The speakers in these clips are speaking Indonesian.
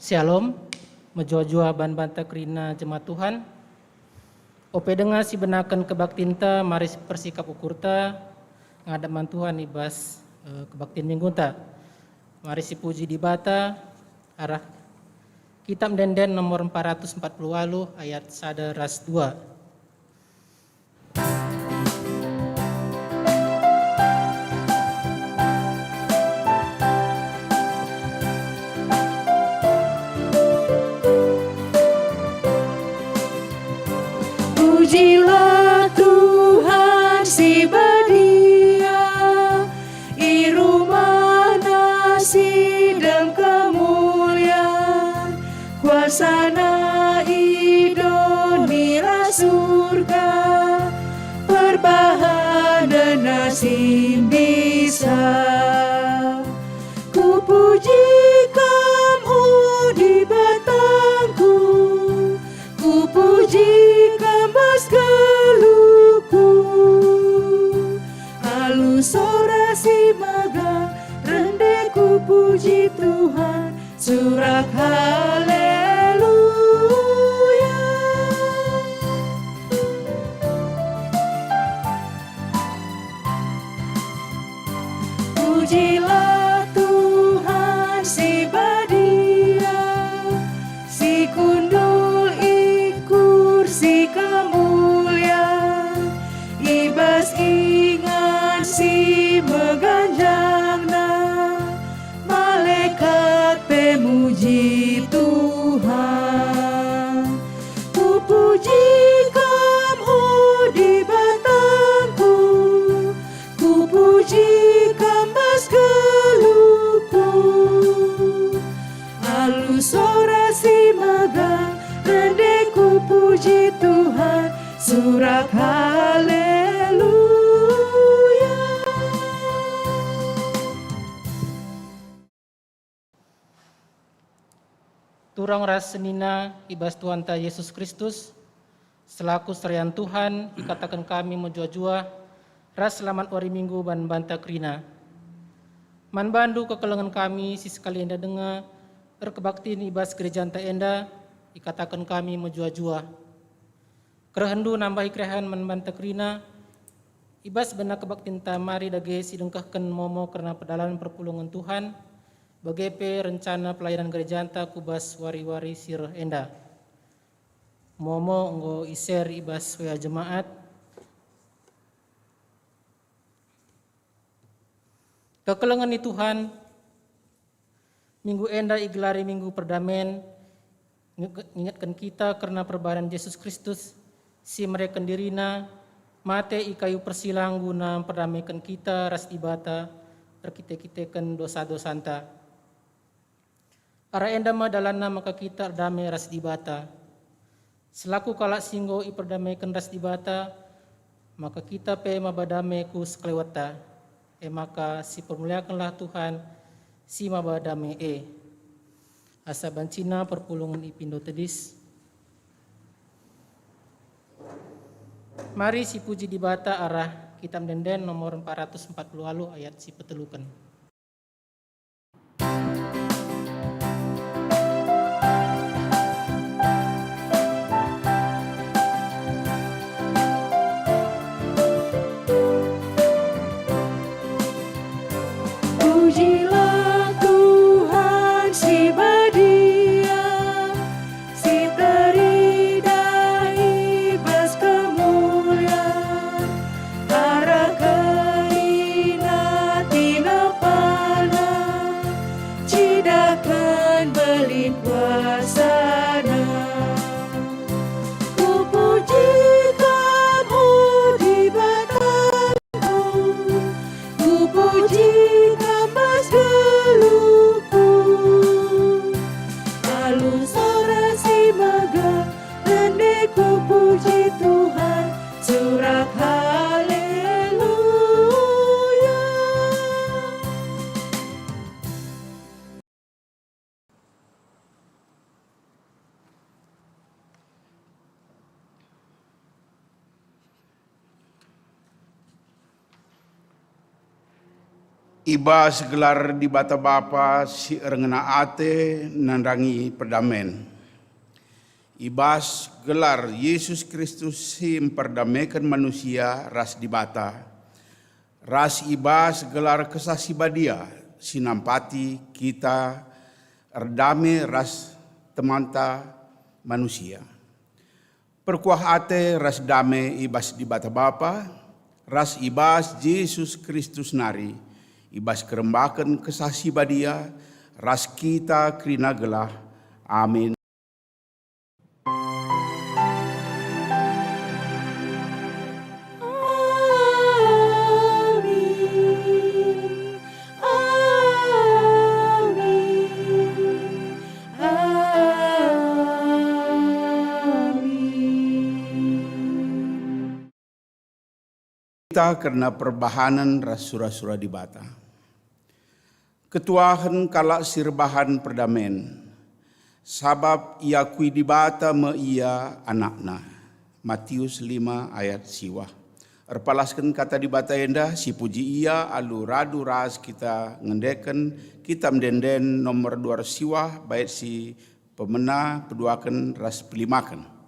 Shalom, menjua-jua ban banta kerina jemaat Tuhan. Ope dengar si benakan kebaktinta, mari persikap ukurta, ngadaman Tuhan ibas kebaktin minggunta. Mari si puji di bata, arah kitab Denden nomor 440 ayat 1 ras 2. Pujilah Tuhan si badia, i rumah nasi dan kemuliaan, kuasana idonira surga, perbahanan nasi bisa. Ku puji kamu di batangku, ku puji mas geluku, halus ora si maga, rendeku puji Tuhan, surak haleluya. Pujilah Tuhan si badia, si kundul ikur si kemuliaan, ibas ingat si meganjangna, malaikat pemuji Tuhan. Ku puji kamu di batangku, ku puji kambas geluku, halus ora si maga, rendeku puji Tuhan, surak haleluya. Turang ras senina ibas Tuhan ta Yesus Kristus, selaku serian Tuhan, ikatakan kami menjua-jua, ras selamat wari minggu ban banta kerina. Man bandu kekelengan kami, si sekali enda dengar, kebaktiin ibas gereja anta enda, ikatakan kami menjua-jua. Kerehendu nambah ikrehan man banta kerina, ibas benak kebaktiin ta mari dage si dengkahkan momo karena pedalaman perpulungan Tuhan, bagepe rencana pelayanan gereja anta kubas wari-wari sir enda. Momo nggo iser ibas wea jemaat. Kekelengan ni Tuhan, minggu enda igelari minggu perdamen, mengingatkan kita karena perbahanan Yesus Kristus, si mereka dirina, mate i kayu persilang guna perdamaikan kita ras ibata, terkite-kitekan dosa-dosa anta. Ara enda madalana maka kita damai ras dibata. Selaku kalak singgo i perdamaikan ras dibata, maka kita pe mabadame ku sekelewata. Maka si permuliakanlah Tuhan, si mabadame asa bancina perpulungan ipindo tedis. Mari si puji dibata arah kitab Denden nomor 440 ayat si petelukan. Pujilah Tuhan si badia, si teridah ibas kemuliaan, arah kaina tina pana, cidakan belin kuasana. Ku puji kamu di batangku, ku puji kambas geluku, halus ora si maga, rendeku puji Tuhan, surak haleluya. Iba segelar di bata bapa si erengena ate nandangi perdamen. Ibas gelar Yesus Kristus si memperdamaikan manusia ras di bata. Ras ibas gelar kesasi badia si nampati kita erdame ras temanta manusia. Perkuah ate ras dame ibas di bata bapa, ras ibas Yesus Kristus nari, ibas kerembakan kesasi badia, ras kita krina gelah. Amin. Kita karena perbahanan ras sura-sura di bata. Ketuahan kalak sirbahan perdamen. Sabab ia kui di bata me ia anakna. Matius 5 ayat siwah. Erpalaskan kata di bata enda si puji ia alu radu ras kita ngendeken kita mendenden nomor 2 siwah bait si pemena peduakan ras pelimakan.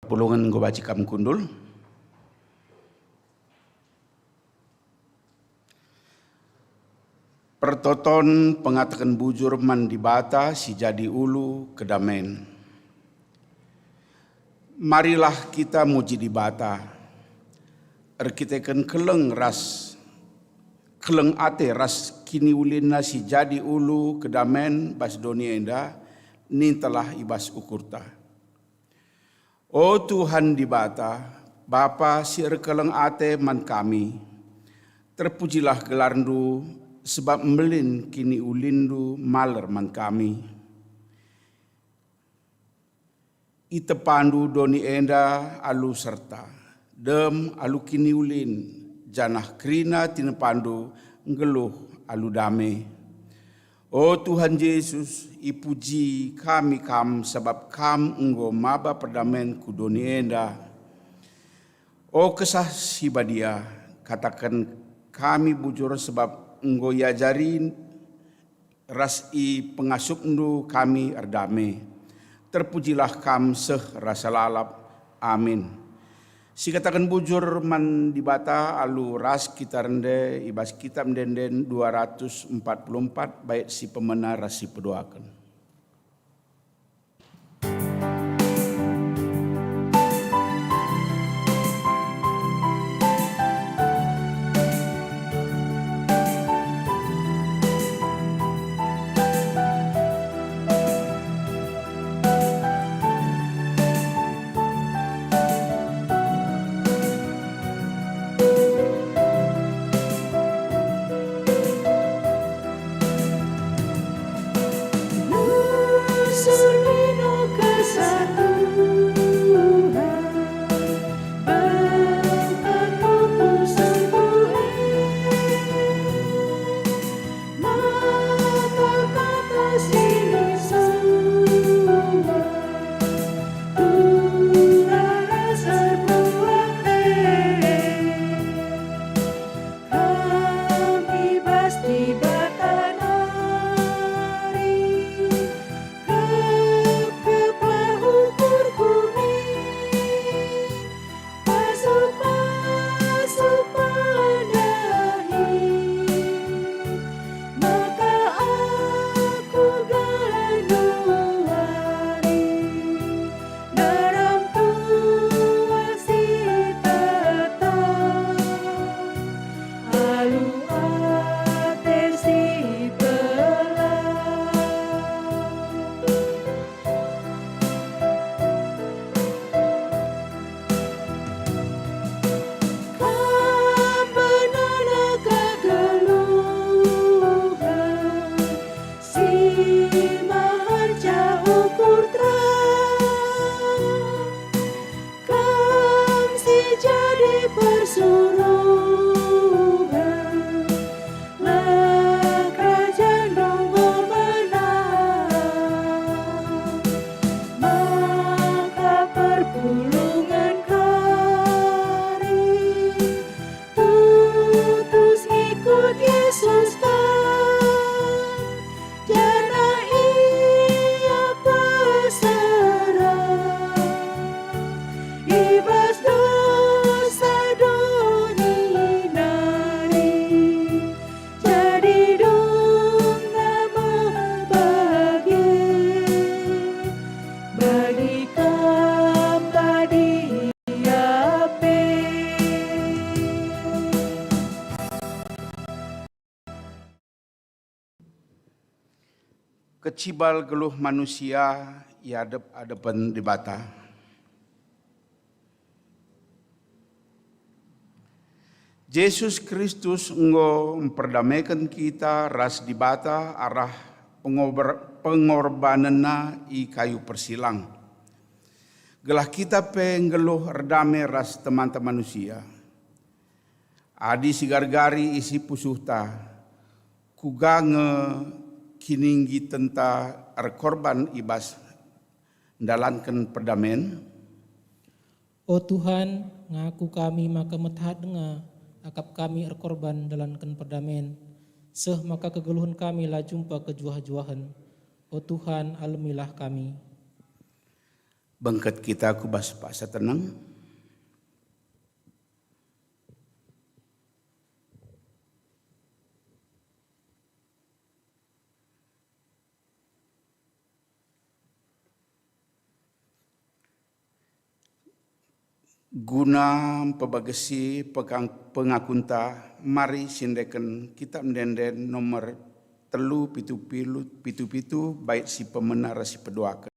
Pulungan baca kam kundul. Pertoton pengatakan bujur man di bata si jadi ulu kedamen. Marilah kita muji di bata. Erkitekan keleng ate ras kini ulina si jadi ulu kedamen bas dunia enda nintalah ibas ukurta. O Tuhan di bata, Bapa si erkeleng ate man kami, terpujilah gelarndu sebab melin kini ulindu maler man kami. ite pandu doni enda alu serta dem alu kini ulin janah krina tina pandu ngeluh alu dame. O Tuhan Yesus, ipuji kami kam sebab kam enggo maba perdamen ku doni enda. O kesah si badia, katakan kami bujur sebab enggo yajarin rasi pengasup ndu kami erdame. Terpujilah kam seh rasa lalap. Amin. Si katakan bujur man dibata alu ras kita rende ibas kitab denden 244 bait si pemena ras si pedoakan. Kecibal geluh manusia ia adepan dibata. Yesus Kristus enggo memperdamaikan kita ras dibata arah pengorbananna i kayu persilang. Gelah kita penggeluh erdame ras teman-teman manusia. Adi sigar-gari isi pusuhta kugange kininggi tenta korban ibas dalankan perdamen. O Tuhan, ngaku kami maka methat denga akap kami korban dalankan perdamen. Seh maka kegeluhan kami lah jumpa kejuah-juahan. O Tuhan, alamilah kami. Bangkat kita kubas paksa tenang. Guna pebagasi pengakunta, mari sindekan kitab denden nomor 377 bait si pemena rasi pedoakan.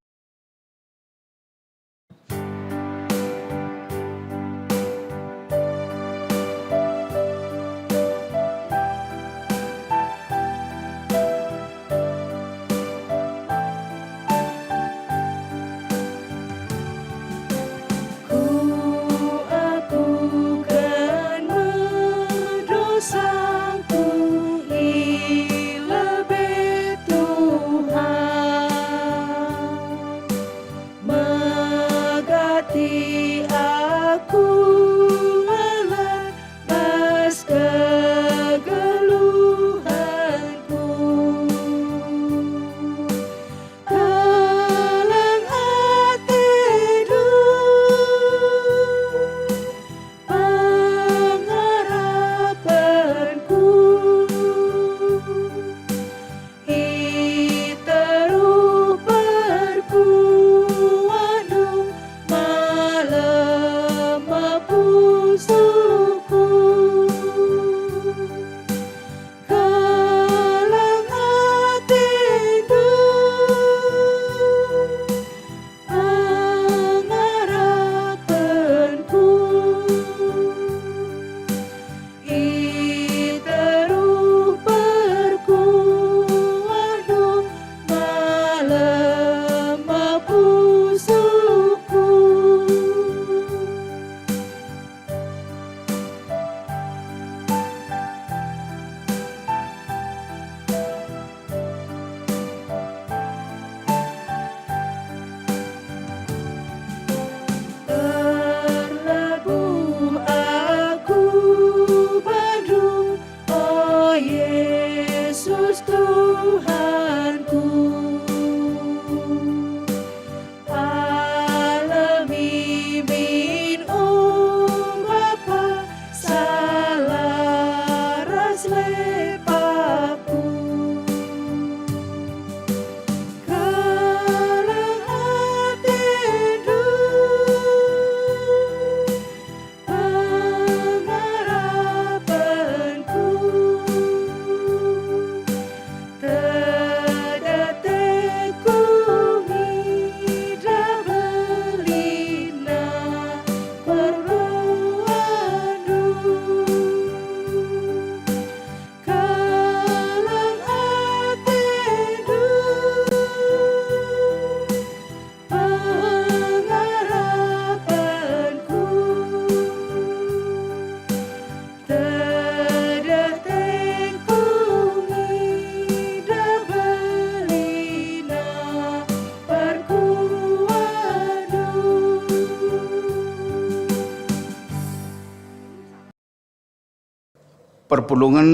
Perpulungan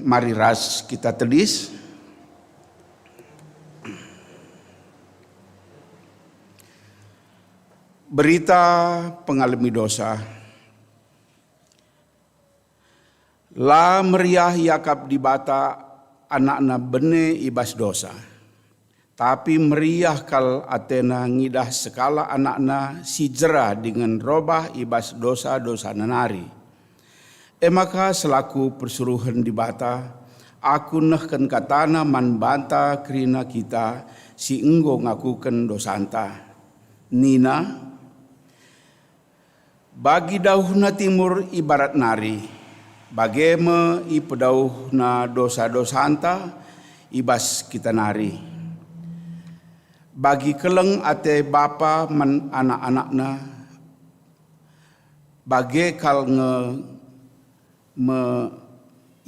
mari ras kita telis. Berita pengalami dosa. La meriah Yakab di bata anak-anak bene ibas dosa. Tapi meriah kal Athena ngidah sekala anak-anak si jera dengan robah ibas dosa-dosa nanari. Maka selaku persuruhan di bata, aku nehken katana man banta kerina kita si enggo ngakuken dosanta. Nina, bagi dauhna timur ibarat nari, bageme i pedauhna dosa-dosanta ibas kita nari. Bagi keleng ate bapa man anak-anakna, bage kal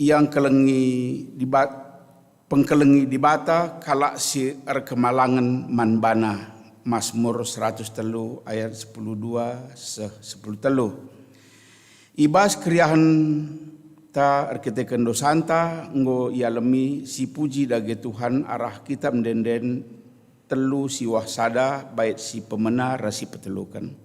yang kelengi di pengkelengi di bata kalak si kemalangan man bana. Mazmur 103 ayat 10:2 10:3. Ibas kriahan ta arkiteken dosanta nggo ialemi si puji dage Tuhan arah kita mendenden telu si wahsada bait si pemena rasi petelukan.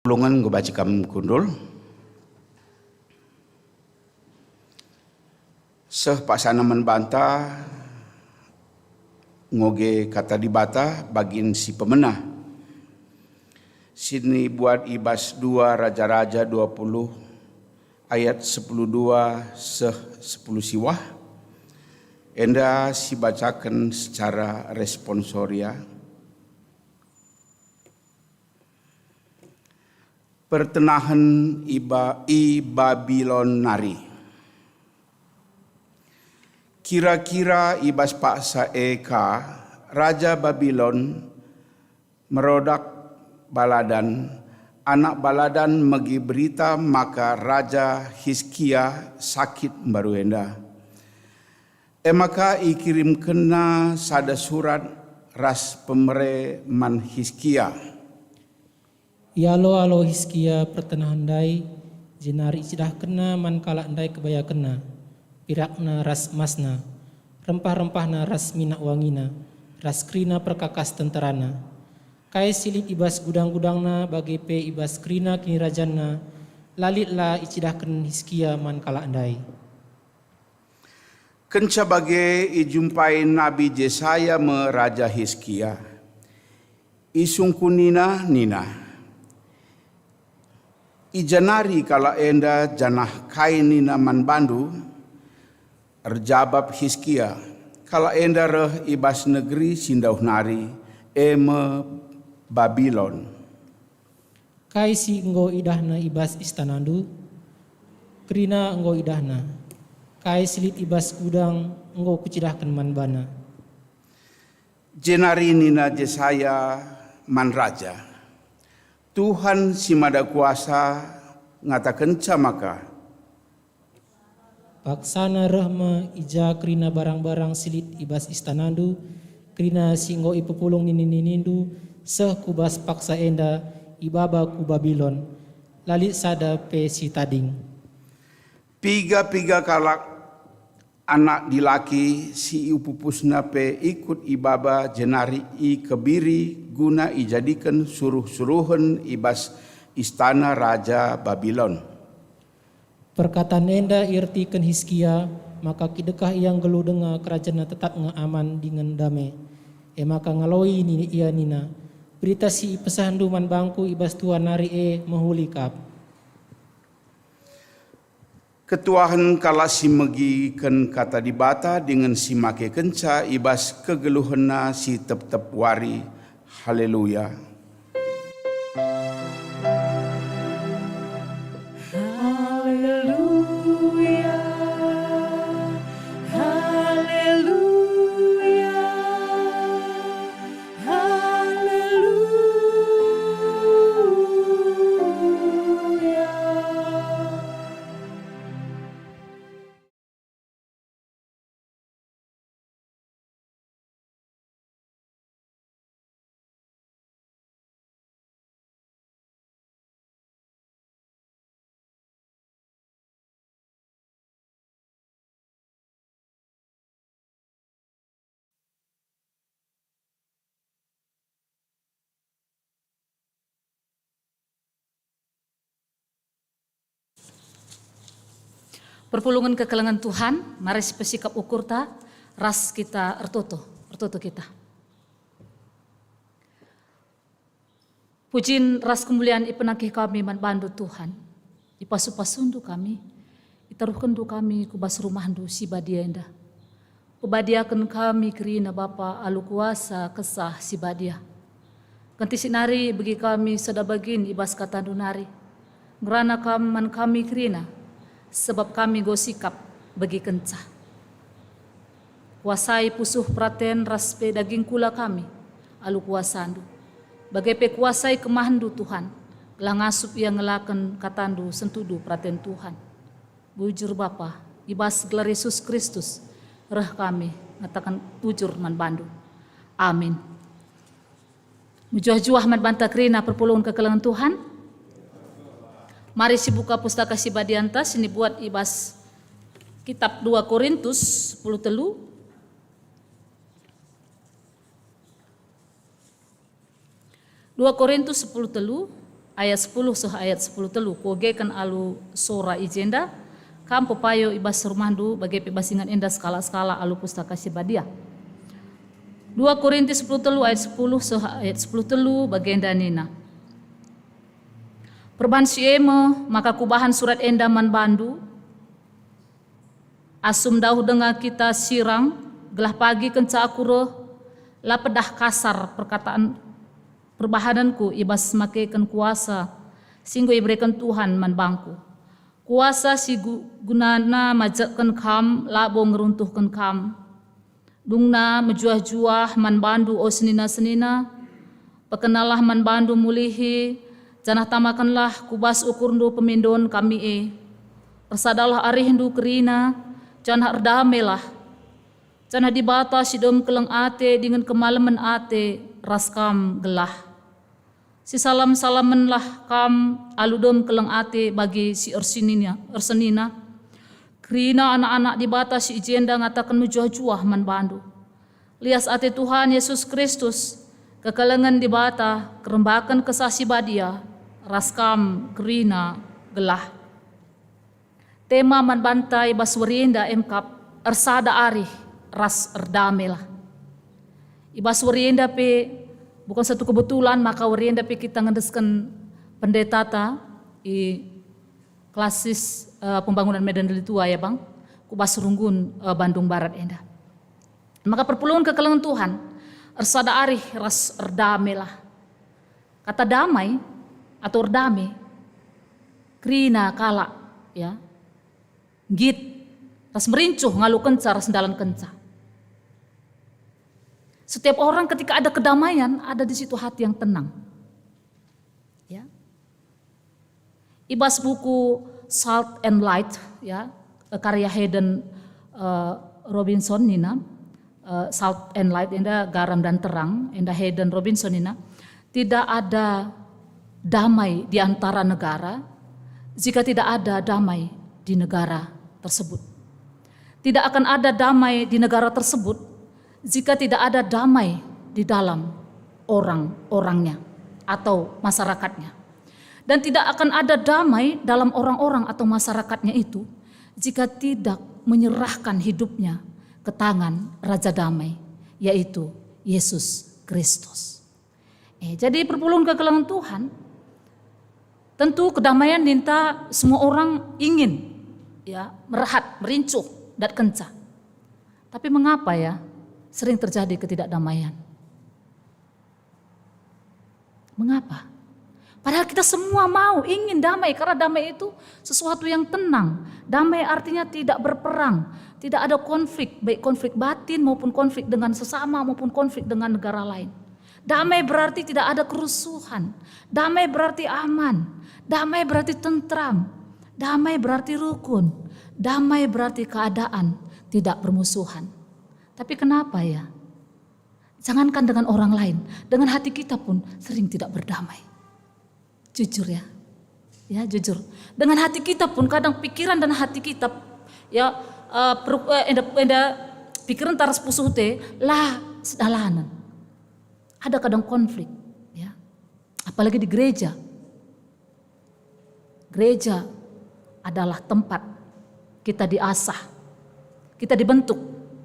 Pulungan gue baca kam kundul. Seh pasana membanta ngoge kata dibata bagin si pemenah. Sini buat ibas 2 Raja-Raja 20 ayat 10:2 seh 10 siwah. Enda si bacakan secara responsoria. Pertenahan Babilon nari. Kira-kira ibas paksa eka Raja Babilon merodak baladan, anak baladan megi berita maka Raja Hizkia sakit baru enda. Maka ikirim kena sada surat ras pemere man Hizkia. Yalo alo Hizkia pertenahan dai jenari sidah kena man kalak dai kebaya kena. pirakna ras emasna, rempah-rempahna ras minyak wangina, ras krina perkakas tenterana. Kai silit ibas gudang-gudangna bagi pe ibas krina kini rajanna, lalitlah icidahkan Hizkia man kala andai. Kenca bagi ijumpai Nabi Yesaya me Raja Hizkia. Isungkunina nina. Ijanari kala enda janah kainina man bandu, erjabab Hizkia, kala enda reh ibas negeri sindauh nari, eme Babilon. Kai si enggo idahna ibas istanandu, krina enggo idahna. Kai silit ibas gudang enggo kucidahkan man bana. Jenari nina Yesaya man raja. Tuhan si mada kuasa ngatakan camaka. Paksana rahma ija krina barang-barang silit ibas istanandu, krina singgo ipepulung nininindu, seh kubas paksa enda ibaba ku Babilon, lalit sada pe si tading. Piga-piga kalak anak dilaki si upupusna pe ikut ibaba jenari i kebiri guna ijadikan suruh-suruhan ibas istana Raja Babilon. Perkataan enda irtikan Hizkia, maka kidekah yang gelu dengar kerajaan tetap aman dengan damai. Maka ngaloi ni ia nina, berita si pesandu man bangku ibas tuan nari mehulikap. Ketuahan kala si megikan kata dibata dengan si make kenca ibas kegeluhena si tep-tep wari. Haleluya. Haleluya, haleluya, haleluya. Perpulungan kekelengan Tuhan, mari pesikap ukur ta, ras kita ertoto kita. Pujin ras kemuliaan ipenakih kami man bandu Tuhan, ipasu-pasundu kami, itaruhkendu kami kubas rumahandu si badia enda. Pebadiakan kami kerina Bapa alu kuasa kesah si badia. Ganti sinari bagi kami sedabagin ibas katandu nari, ngerana kaman kami kerina, sebab kami gosikap bagi kencah. Kuasai pusuh praten raspe daging kula kami, alu kuasandu. Bagai pe kuasai kemahandu Tuhan, langasup yang ngelaken katandu sentudu praten Tuhan. Bujur Bapa, ibas gelar Yesus Kristus, reh kami ngatakan bujur man bandu. Amin. Mujuah-juah man banta kerina perpulungan kekelengan Tuhan. Mari si buka pustaka si badianta sini buat ibas kitab 2 Korintus 10 telu. 2 Korintus 10 telu ayat 10 ayat 10 telu. Kogekan alu sora ijenda kam pepayo ibas rumandu bagai pebasingan enda skala-skala alu pustaka si badia. 2 Korintus 10 telu ayat 10 ayat 10 telu bagenda nina. Perban sieme maka kubahan surat enda man bandu. Asum dauh dengar kita sirang gelah pagi kenca akuro la pedah kasar perkataan perbahananku ibas makaikan kuasa singgo iberikan Tuhan man bangku. Kuasa si gunana majakkan kam labo ngeruntuhkan kam. Dungna mejuah-juah man bandu o senina-senina. Pekenalah man bandu mulihi. Janah tamakanlah kubas ukurndu pemindon kami Persadalah arihindu kerina. Janah erdamelah. Janah dibata sidom keleng ate dengan kemalaman ate raskam gelah. Si salam-salamenlah kam aludom keleng ate bagi si ersenina. Kerina anak-anak di batas ijenda ngatakan menjuah-juah man bandu. Lias ate Tuhan Yesus Kristus, kekalengan di bata, kerembakan kesasi badia, raskam kerina gelah. Tema man bantai bas warienda emkap, ersada arih, ras erdamelah. Ibas warienda pe, bukan satu kebetulan, maka warienda pe kita ngedeskan pendeta ta, i klasis pembangunan Medan Deli Tua ya bang, kubas runggun Bandung Barat enda. Maka perpuluhan kekelengan Tuhan, ersada arih ras erdamelah. Kata damai atau erdame, krina kala ya, git, ras merincuh ngalu kenca ras dalan kenca. Setiap orang ketika ada kedamaian, ada di situ hati yang tenang. Ya. Ibas buku Salt and Light ya, karya Hayden Robinson nina, Salt and Light enda garam dan terang, enda Hayden Robinson nina, tidak ada damai di antara negara jika tidak ada damai di negara tersebut. Tidak akan ada damai di negara tersebut jika tidak ada damai di dalam orang-orangnya atau masyarakatnya. Dan tidak akan ada damai dalam orang-orang atau masyarakatnya itu jika tidak menyerahkan hidupnya ke tangan Raja Damai, yaitu Yesus Kristus. Jadi perpuluhan kekelengan Tuhan, tentu kedamaian minta semua orang ingin ya merehat, merincuh, dan kenca. Tapi mengapa ya sering terjadi ketidakdamaian? Mengapa? Padahal kita semua mau, ingin damai, karena damai itu sesuatu yang tenang. Damai artinya tidak berperang, tidak ada konflik, baik konflik batin maupun konflik dengan sesama maupun konflik dengan negara lain. Damai berarti tidak ada kerusuhan, damai berarti aman, damai berarti tentram, damai berarti rukun, damai berarti keadaan tidak bermusuhan. Tapi kenapa ya? Jangankan dengan orang lain, dengan hati kita pun sering tidak berdamai. Jujur ya, jujur. Dengan hati kita pun kadang pikiran dan hati kita ya pikiran taras pusuh teh lah sedalanan. Ada kadang konflik, ya. Apalagi di gereja. Gereja adalah tempat kita diasah, kita dibentuk,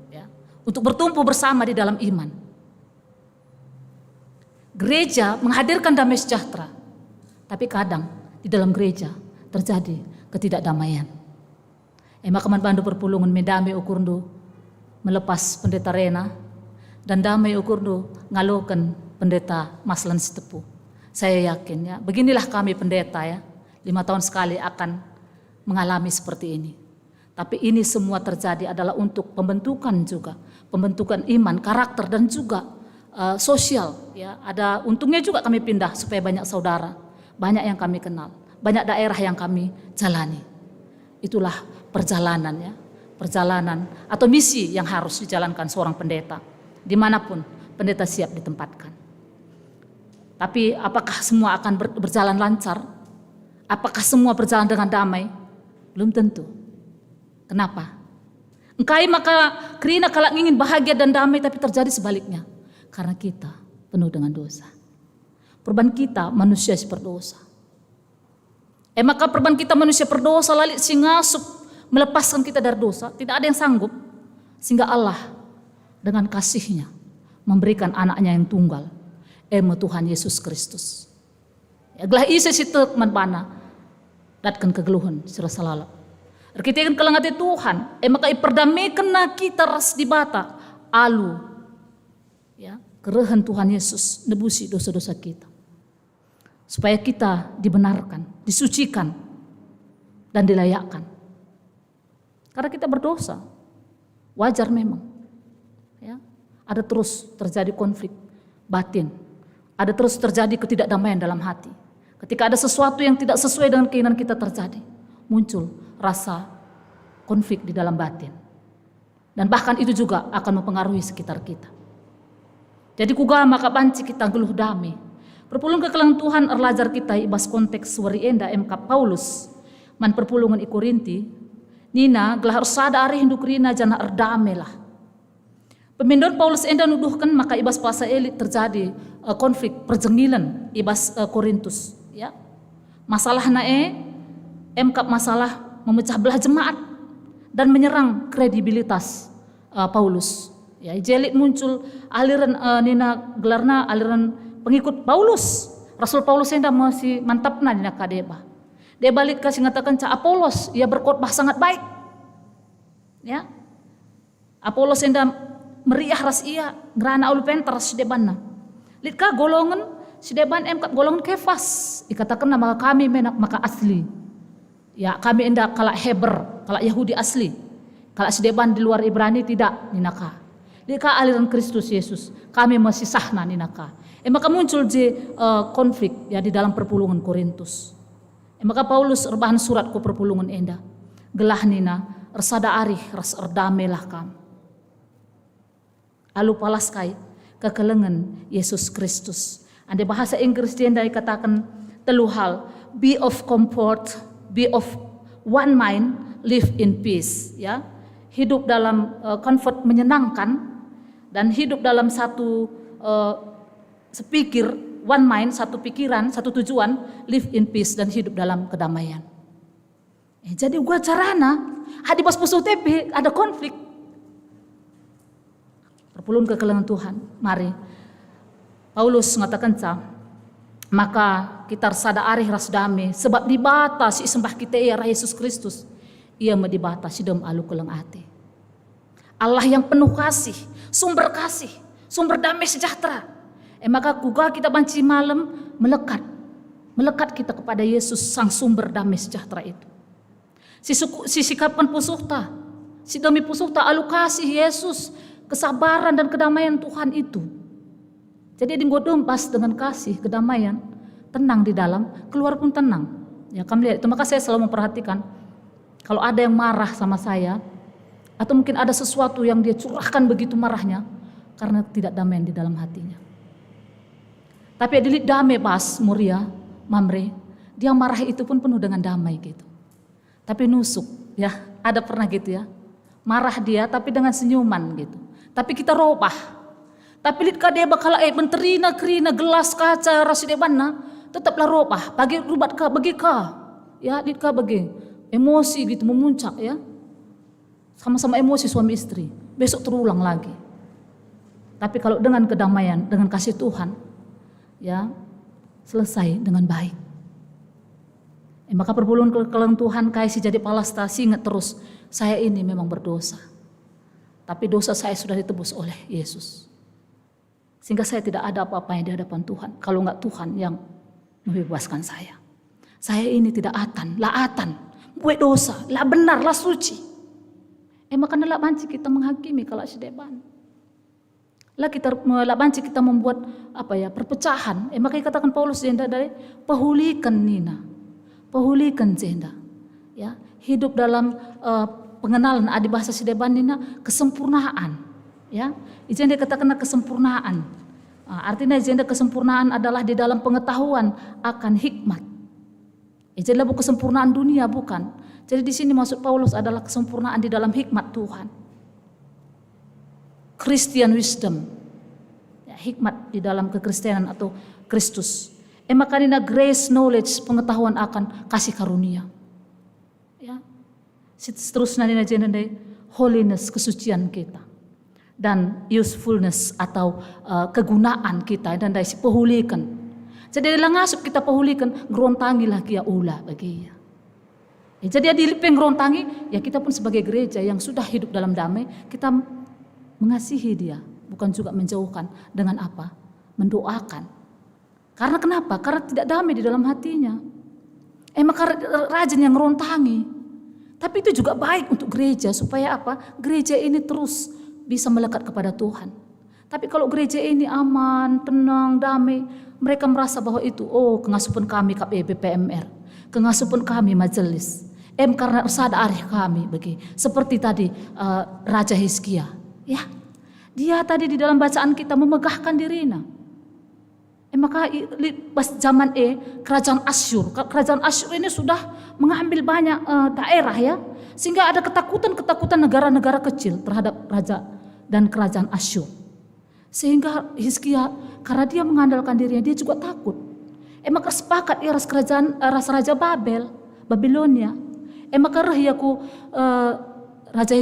ya, untuk bertumpu bersama di dalam iman. Gereja menghadirkan damai sejahtera. Tapi kadang di dalam gereja terjadi ketidakdamaian. Maka Bandu perpulungan medame ukurdu melepas pendeta Rena dan damai ukurdu ngalokan pendeta Maslan Sitepu. Saya yakin ya, beginilah kami pendeta ya, 5 tahun sekali akan mengalami seperti ini. Tapi ini semua terjadi adalah untuk pembentukan juga, pembentukan iman, karakter dan juga sosial ya. Ada untungnya juga kami pindah supaya banyak saudara. Banyak yang kami kenal, banyak daerah yang kami jalani. Itulah perjalanan ya, perjalanan atau misi yang harus dijalankan seorang pendeta, dimanapun pendeta siap ditempatkan. Tapi apakah semua akan berjalan lancar? Apakah semua berjalan dengan damai? Belum tentu. Kenapa? Engkai maka kerina kalau ingin bahagia dan damai, tapi terjadi sebaliknya. Karena kita penuh dengan dosa. Perban kita manusia si berdosa. Maka perban kita manusia berdosa lalu singasup melepaskan kita dari dosa. Tidak ada yang sanggup. Sehingga Allah dengan kasihnya memberikan anaknya yang tunggal. Tuhan Yesus Kristus. Gelah isa situ manpana. Datkan kegeluhan sira salala. Kita kan kelengati Tuhan. Maka iperdamaikan na kita ras di bata. Alu. Ya, kerehan Tuhan Yesus nebusi dosa-dosa kita. Supaya kita dibenarkan, disucikan, dan dilayakkan. Karena kita berdosa, wajar memang. Ya, ada terus terjadi konflik batin, ada terus terjadi ketidakdamaian dalam hati. Ketika ada sesuatu yang tidak sesuai dengan keinginan kita terjadi, muncul rasa konflik di dalam batin. Dan bahkan itu juga akan mempengaruhi sekitar kita. Jadi kuga maka banci kita geluh damai. Perpulungan kekelengan Tuhan erlajar kita ibas konteks wari enda MK Paulus man perpulungan i Korinti Nina gelar sada ari hinduk rina jana erdamelah. Pemindon Paulus enda nuduhkan maka ibas puasa elit terjadi konflik perjengilan ibas Korintus ya. Masalah emkap masalah memecah belah jemaat dan menyerang kredibilitas Paulus. Ya, jelit muncul aliran nina gelarna aliran pengikut Paulus. Rasul Paulus enda masih mantapna nina kadeba. Dia balik kasih ngatakan ca Apolos ia berkhotbah sangat baik. Ya. Apolos enda meriah ras ia ngerana ulu pentar sidebanna. Litka golongan sideban emkat golongan Kefas. Ikatakan nama kami menak maka asli. Ya kami enda kalak Heber, kalak Yahudi asli. Kalak sideban di luar Ibrani tidak ninaka. Litka aliran Kristus Yesus kami masih sahna ninaka. Maka muncul konflik ya di dalam perpulungan Korintus. Maka Paulus erbahan surat ku perpulungan enda. Gelah nina ersada arih ras erdamelah kam. Alu palaskai kekelengan Yesus Kristus. Ande bahasa Inggris dia dikatakan telu hal, be of comfort, be of one mind, live in peace. Ya, hidup dalam comfort menyenangkan dan hidup dalam satu sepikir, one mind, satu pikiran, satu tujuan, live in peace dan hidup dalam kedamaian. Jadi gua carana, hadi bos pusu tepe ada konflik. Perpulun kekelengan Tuhan, mari. Paulus mengatakan maka kita sada arih ras dame sebab dibatasi sembah kita ya Yesus Kristus. Ia dibatasi dem alu keleng ate. Allah yang penuh kasih, sumber damai sejahtera. Maka kuga kita banci malam melekat kita kepada Yesus sang sumber damai sejahtera itu. Si sikapan pusuhta, si demi pusuhta alu kasih Yesus, kesabaran dan kedamaian Tuhan itu. Jadi digodom pas dengan kasih, kedamaian, tenang di dalam, keluar pun tenang. Ya kami lihat itu, maka saya selalu memperhatikan kalau ada yang marah sama saya atau mungkin ada sesuatu yang dia curahkan begitu marahnya karena tidak damai di dalam hatinya. Tapi dilit damai pas Muria, Mamre, dia marah itu pun penuh dengan damai gitu. Tapi nusuk, ya ada pernah gitu ya, marah dia tapi dengan senyuman gitu. Tapi kita robah. Tapi lihat kade bakal menterina kerina gelas kaca rasidebanna tetaplah robah. Bagi rubat ka bagi ka. Ya lihat ka bagi emosi gitu memuncak ya. Sama-sama emosi suami istri. Besok terulang lagi. Tapi kalau dengan kedamaian, dengan kasih Tuhan, ya selesai dengan baik. Maka perpulungan kekelengan Tuhan kasih jadi palastasi ingat terus saya ini memang berdosa. Tapi dosa saya sudah ditebus oleh Yesus. Sehingga saya tidak ada apa-apanya di hadapan Tuhan. Kalau enggak Tuhan yang membebaskan saya. Saya ini tidak atan, buat dosa, lah benar, lah suci. Maka lah banci kita menghakimi kalau sedeban. Lah banci kita membuat perpecahan. Maka dikatakan Paulus jenda dari pehulikan nina. Pehulikan jenda. Ya, hidup dalam pengenalan adi bahasa sedeban nina kesempurnaan. Ya, izin dikatakan kesempurnaan. Artinya izin kesempurnaan adalah di dalam pengetahuan akan hikmat. Izin bukan kesempurnaan dunia bukan. Jadi di sini maksud Paulus adalah kesempurnaan di dalam hikmat Tuhan. Christian wisdom. Ya, hikmat di dalam kekristenan atau Kristus. Makanya grace knowledge pengetahuan akan kasih karunia. Ya. Seterusnya ini holiness kesucian kita. Dan usefulness atau kegunaan kita dan dari pehulikan. Jadi dalam ngasup kita pehulikan, gerontangilah kia ulah bagi ya. Jadi di penggerontangi, ya kita pun sebagai gereja yang sudah hidup dalam damai, kita mengasihi dia, bukan juga menjauhkan dengan apa? Mendoakan. Karena kenapa? Karena tidak damai di dalam hatinya. Maka rajin yang gerontangi. Tapi itu juga baik untuk gereja supaya apa? Gereja ini terus bisa melekat kepada Tuhan. Tapi kalau gereja ini aman, tenang, damai, mereka merasa bahwa itu kengasupan kami KPB PMR, kengasupan kami majelis. Karena sada arih kami bagi seperti tadi Raja Hizkia, ya. Dia tadi di dalam bacaan kita memegahkan dirinya. Maka pas zaman kerajaan Asyur ini sudah mengambil banyak daerah ya. Sehingga ada ketakutan negara-negara kecil terhadap raja dan kerajaan Asyur. Sehingga Hizkia karena dia mengandalkan dirinya, dia juga takut. Maka sepakat ia ras raja Babilonia. Maka Raja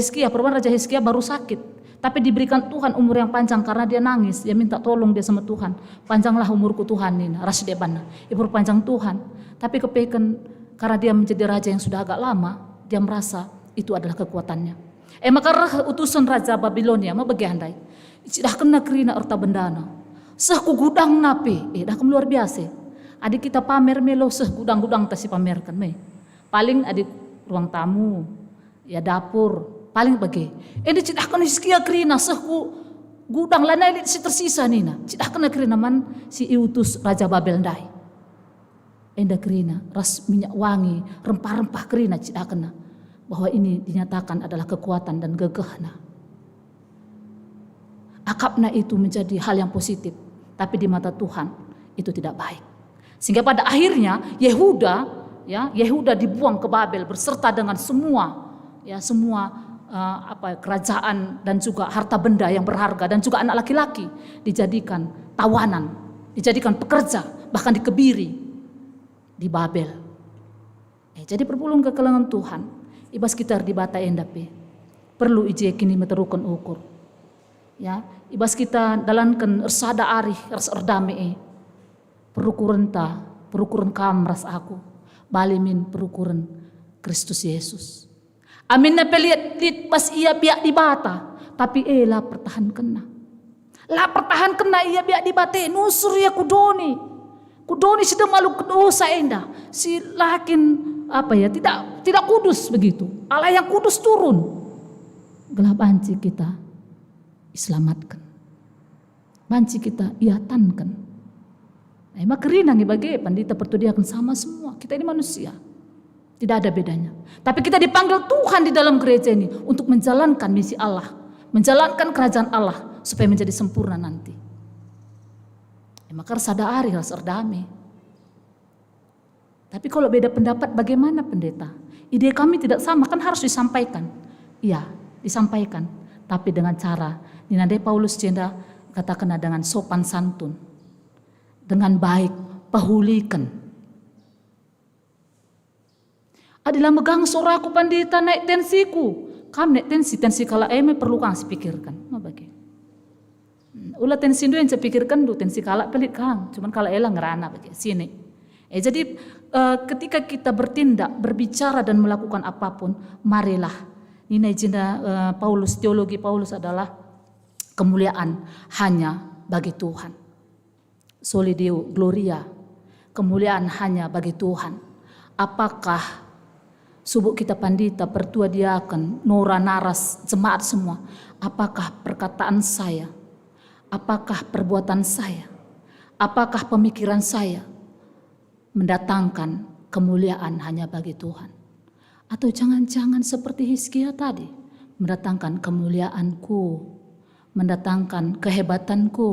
Hizkia baru sakit. Tapi diberikan Tuhan umur yang panjang karena dia nangis. Dia minta tolong dia sama Tuhan. Panjanglah umurku Tuhan ini. Ras debana. Ibu panjang Tuhan. Tapi kepekan karena dia menjadi raja yang sudah agak lama. Dia merasa itu adalah kekuatannya. Maka utusan Raja Babilonia. Bagiandai. Dah kena kerina erta bendana. Ku gudang napi. Dah luar biasa. Adik kita pamer melo gudang-gudang tasi pamerkan. Paling adik ruang tamu. Ya dapur. Paling bagi. Ini cidah kena Hizkia kerina ku gudang lana ini si tersisa nina. Cidah kena kerina man si iutus Raja Babel ndai. Enda kerina ras minyak wangi, rempah-rempah kerina cidah kena. Bahwa ini dinyatakan adalah kekuatan dan gegahna. Akapna itu menjadi hal yang positif, tapi di mata Tuhan itu tidak baik. Sehingga pada akhirnya Yehuda dibuang ke Babel beserta dengan semua kerajaan dan juga harta benda yang berharga dan juga anak laki-laki dijadikan tawanan, dijadikan pekerja, bahkan dikebiri di Babel. Jadi perpulun kekelangan Tuhan, ibas kita di bata endape perlu ije kini meterukun ukur. Ya, ibas kita dalankan ersada arih ras erdame perukuran kam ras aku balimin perukuran Kristus Yesus. Amin na peliat pas ia biak di bata, tapi lah pertahankan na. Lah pertahankan na ia biak di bata, nusur ya kudoni sudah malu dosa enda. Si lakin tidak kudus begitu. Allah yang kudus turun. Gelah banci kita iselamatkan. Banci kita iatankan. Maka rinang bagi pandita pertudiakan sama semua. Kita ini manusia. Tidak ada bedanya. Tapi kita dipanggil Tuhan di dalam gereja ini untuk menjalankan misi Allah, menjalankan kerajaan Allah supaya menjadi sempurna nanti. Maka sada ari harus erdame. Tapi kalau beda pendapat bagaimana pendeta? Ide kami tidak sama, kan harus disampaikan. Iya, disampaikan. Tapi dengan cara, Ninade Paulus jenda katakan dengan sopan santun, dengan baik, pahulikan. Adalah megang soraku pandita naik tensiku. Kam naik tensi kala perlu kang pikirkan. Bagi. Ulah tensi itu yang saya pikirkan du tensi kala pelit kang. Cuman kala elang ngerana bagi sini. Jadi ketika kita bertindak, berbicara dan melakukan apapun, marilah. Ini agenda Paulus, teologi Paulus adalah kemuliaan hanya bagi Tuhan. Soli Deo Gloria. Kemuliaan hanya bagi Tuhan. Apakah subuh kita pandita, pertua diaken, nora naras, jemaat semua. Apakah perkataan saya? Apakah perbuatan saya? Apakah pemikiran saya mendatangkan kemuliaan hanya bagi Tuhan? Atau jangan-jangan seperti Hizkia tadi, mendatangkan kemuliaanku, mendatangkan kehebatanku,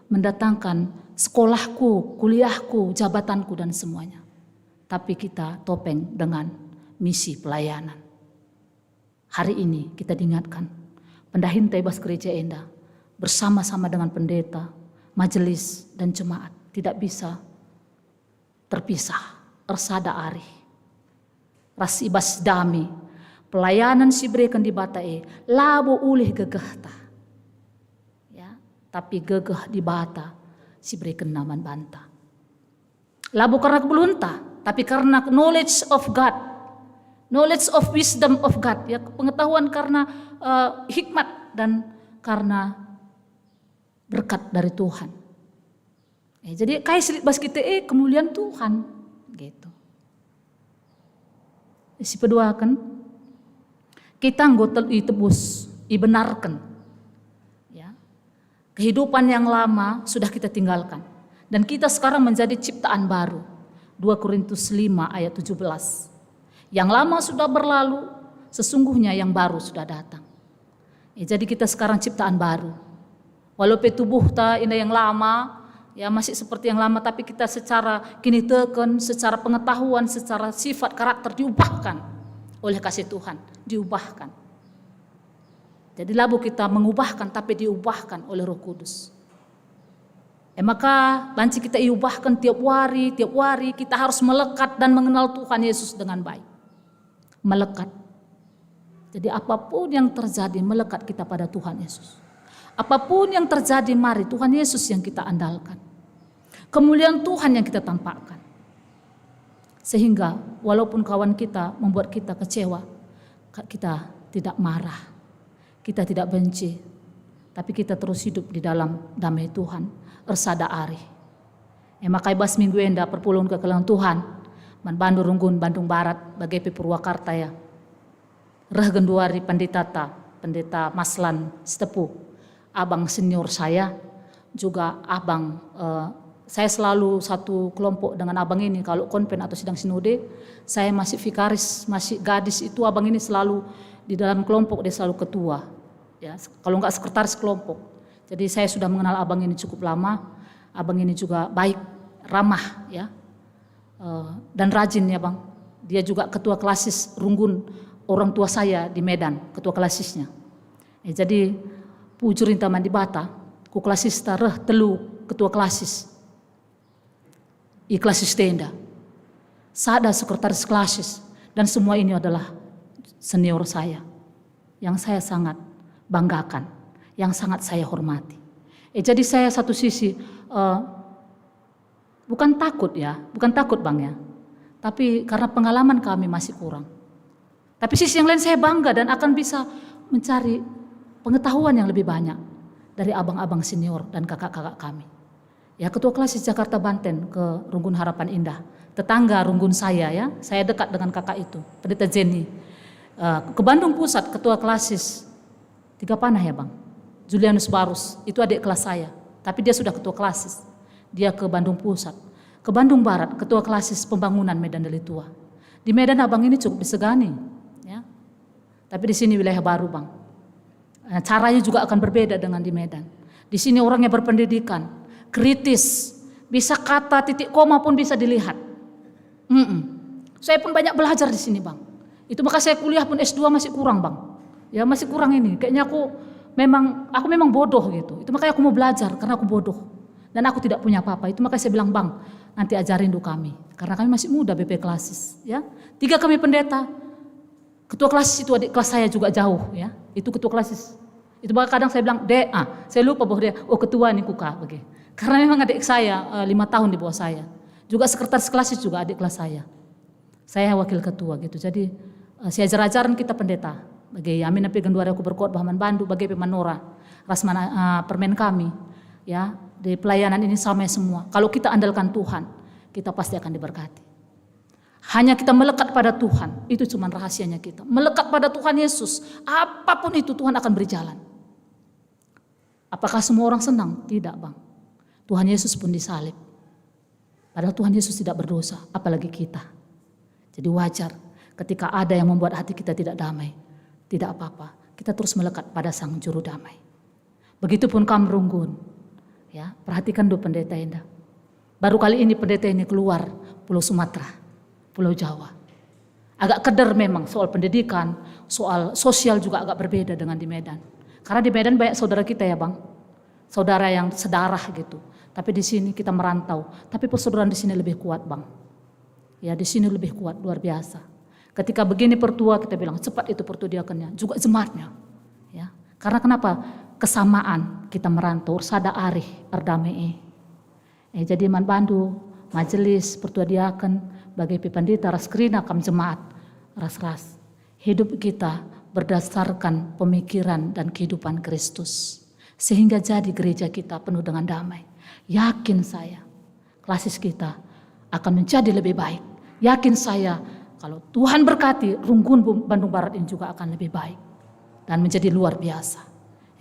mendatangkan sekolahku, kuliahku, jabatanku dan semuanya. Tapi kita topeng dengan misi pelayanan. Hari ini kita diingatkan, pendahintai bas gereja enda bersama-sama dengan pendeta, majelis dan jemaat tidak bisa terpisah. Ersada ari, ras ibas dami, pelayanan si berikan di batae, labo ulih gegahta. Ya, tapi gegah di bata si berikan naman banta. Labo karena kebelunta, tapi karena knowledge of God. Knowledge of wisdom of God, ya, pengetahuan karena hikmat dan karena berkat dari Tuhan. Jadi kai selit bas kita kemuliaan Tuhan gitu. Si kedua kan kita nggotel itebus, ibenarkan. Ya. Kehidupan yang lama sudah kita tinggalkan dan kita sekarang menjadi ciptaan baru. 2 Korintus 5 ayat 17. Yang lama sudah berlalu, sesungguhnya yang baru sudah datang. Jadi kita sekarang ciptaan baru. Walaupun tubuh ta ini yang lama, ya masih seperti yang lama, tapi kita secara kini teken, secara pengetahuan, secara sifat karakter diubahkan oleh kasih Tuhan, diubahkan. Jadi labu kita mengubahkan tapi diubahkan oleh Roh Kudus. Maka banci kita diubahkan tiap hari kita harus melekat dan mengenal Tuhan Yesus dengan baik. Melekat. Jadi apapun yang terjadi melekat kita pada Tuhan Yesus. Apapun yang terjadi mari Tuhan Yesus yang kita andalkan. Kemuliaan Tuhan yang kita tampakkan. Sehingga walaupun kawan kita membuat kita kecewa, kita tidak marah, kita tidak benci, tapi kita terus hidup di dalam damai Tuhan, ersada ari. Maka ibas minggu enda perpulun ke kelang Tuhan, man Bandu Runggun Bandung Barat bagai Purwakarta ya. Reh genduari pendeta Maslan Setepu, abang senior saya, juga abang saya selalu satu kelompok dengan abang ini. Kalau konven atau sidang sinode, saya masih vikaris, masih gadis itu abang ini selalu di dalam kelompok, dia selalu ketua. Ya, kalau enggak sekretaris kelompok. Jadi saya sudah mengenal abang ini cukup lama. Abang ini juga baik, ramah ya, dan rajin ya bang. Dia juga ketua klasis Runggun orang tua saya di Medan, ketua klasisnya. Jadi pujurin taman di Bata, ku klasis tareh telu ketua klasis. Klasis tenda, sada sekretaris klasis, dan semua ini adalah senior saya, yang saya sangat banggakan, yang sangat saya hormati. Jadi saya satu sisi bukan takut ya, bukan takut bang ya, tapi karena pengalaman kami masih kurang. Tapi sisi yang lain saya bangga dan akan bisa mencari pengetahuan yang lebih banyak dari abang-abang senior dan kakak-kakak kami. Ya, ketua klasis Jakarta Banten ke Runggun Harapan Indah, tetangga Runggun saya ya, saya dekat dengan kakak itu, Pendeta Jenny. Ke Bandung Pusat ketua klasis Tiga Panah ya bang, Julianus Barus, itu adik kelas saya, tapi dia sudah ketua klasis, dia ke Bandung Pusat. Ke Bandung Barat ketua klasis Pembangunan Medan Deli Tua. Di Medan abang ini cukup disegani, ya. Tapi di sini wilayah baru bang, caranya juga akan berbeda dengan di Medan. Di sini orangnya berpendidikan, kritis, bisa kata titik koma pun bisa dilihat. Saya pun banyak belajar di sini bang. Itu maka saya kuliah pun S2 masih kurang bang. Ya masih kurang ini. Kayaknya aku memang bodoh gitu. Itu makanya aku mau belajar karena aku bodoh dan aku tidak punya apa-apa. Itu makanya saya bilang bang, nanti ajarin dulu kami karena kami masih muda BP klasis. Ya 3 kami pendeta. Ketua klasis itu adik kelas saya juga jauh ya. Itu ketua klasis. Itu maka kadang saya bilang saya lupa bahwa dia ketua nih kuka begitu. Karena memang adik saya 5 tahun di bawah saya. Juga sekretaris klasis juga adik kelas saya. Saya wakil ketua gitu. Jadi saya ajar-ajaran kita pendeta. Bagi Amin api genduari aku berkuat Bahaman Bandu bagi Pemanora. Rasmana permen kami. Ya, di pelayanan ini sama semua. Kalau kita andalkan Tuhan, kita pasti akan diberkati. Hanya kita melekat pada Tuhan. Itu cuma rahasianya kita. Melekat pada Tuhan Yesus. Apapun itu Tuhan akan beri jalan. Apakah semua orang senang? Tidak bang. Tuhan Yesus pun disalib. Padahal Tuhan Yesus tidak berdosa, apalagi kita. Jadi wajar ketika ada yang membuat hati kita tidak damai. Tidak apa-apa, kita terus melekat pada Sang Juru Damai. Begitupun kamu Runggun. Ya, perhatikan dulu pendeta Indah. Baru kali ini pendeta ini keluar Pulau Sumatera, Pulau Jawa. Agak keder memang soal pendidikan, soal sosial juga agak berbeda dengan di Medan. Karena di Medan banyak saudara kita ya bang. Saudara yang sedarah gitu. Tapi di sini kita merantau. Tapi persaudaraan di sini lebih kuat bang. Ya di sini lebih kuat luar biasa. Ketika begini pertua kita bilang cepat itu pertua diakonnya. Juga jemaatnya. Ya. Karena kenapa? Kesamaan kita merantau. Sada arih erdamai. Jadi Man Bandu, majelis pertua diakon bagi pendeta raskrina kam jemaat ras-ras. Hidup kita berdasarkan pemikiran dan kehidupan Kristus. Sehingga jadi gereja kita penuh dengan damai. Yakin saya, klasis kita akan menjadi lebih baik. Yakin saya, kalau Tuhan berkati, Runggun Bandung Barat ini juga akan lebih baik. Dan menjadi luar biasa.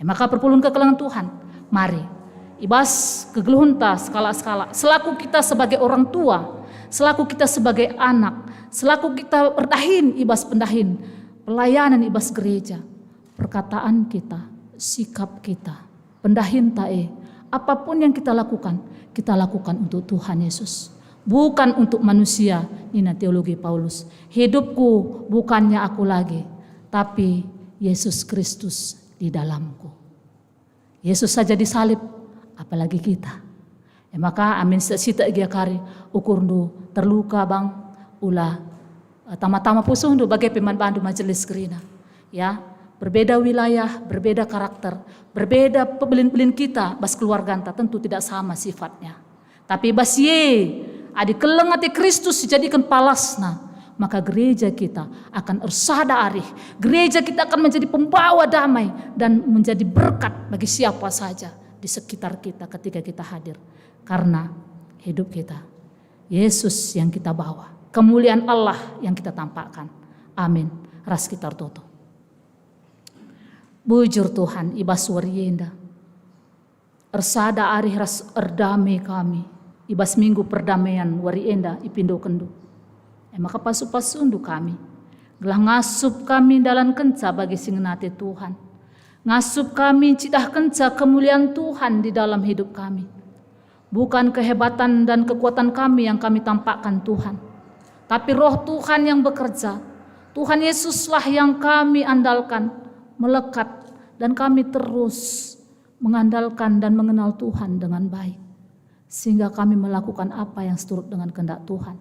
Maka perpulun kekelangan Tuhan, mari. Ibas kegeluhunta skala-skala. Selaku kita sebagai orang tua, selaku kita sebagai anak, selaku kita berdahin, ibas pendahin. Pelayanan ibas gereja, perkataan kita, sikap kita. Pendahin tae, apapun yang kita lakukan untuk Tuhan Yesus. bukan untuk manusia. Ini teologi Paulus. Hidupku bukannya aku lagi, tapi Yesus Kristus di dalamku. Yesus saja disalib, apalagi kita. Maka amin sita gia kari ukur ndu terluka bang ulah tama-tama pusung ndu bagai peman bandu majelis kerina. Ya, berbeda wilayah, berbeda karakter, berbeda pebelin-pelin kita, bas keluarga tentu tidak sama sifatnya. Tapi bas adi keleng ati Kristus dijadikan palasna, maka gereja kita akan ersada arih. Gereja kita akan menjadi pembawa damai dan menjadi berkat bagi siapa saja di sekitar kita ketika kita hadir. Karena hidup kita, Yesus yang kita bawa, kemuliaan Allah yang kita tampakkan. Amin. Ras kita tutup. Bujur Tuhan, ibas warienda. Ersada arih ras erdame kami. Ibas minggu perdamaian warienda ipindo kendu. Maka pasu-pasundu kami. Gelah ngasup kami dalam kenca bagi singenate Tuhan. Ngasup kami cidah kenca kemuliaan Tuhan di dalam hidup kami. Bukan kehebatan dan kekuatan kami yang kami tampakkan Tuhan, tapi roh Tuhan yang bekerja. Tuhan Yesuslah yang kami andalkan, melekat, dan kami terus mengandalkan dan mengenal Tuhan dengan baik. Sehingga kami melakukan apa yang seturut dengan kehendak Tuhan.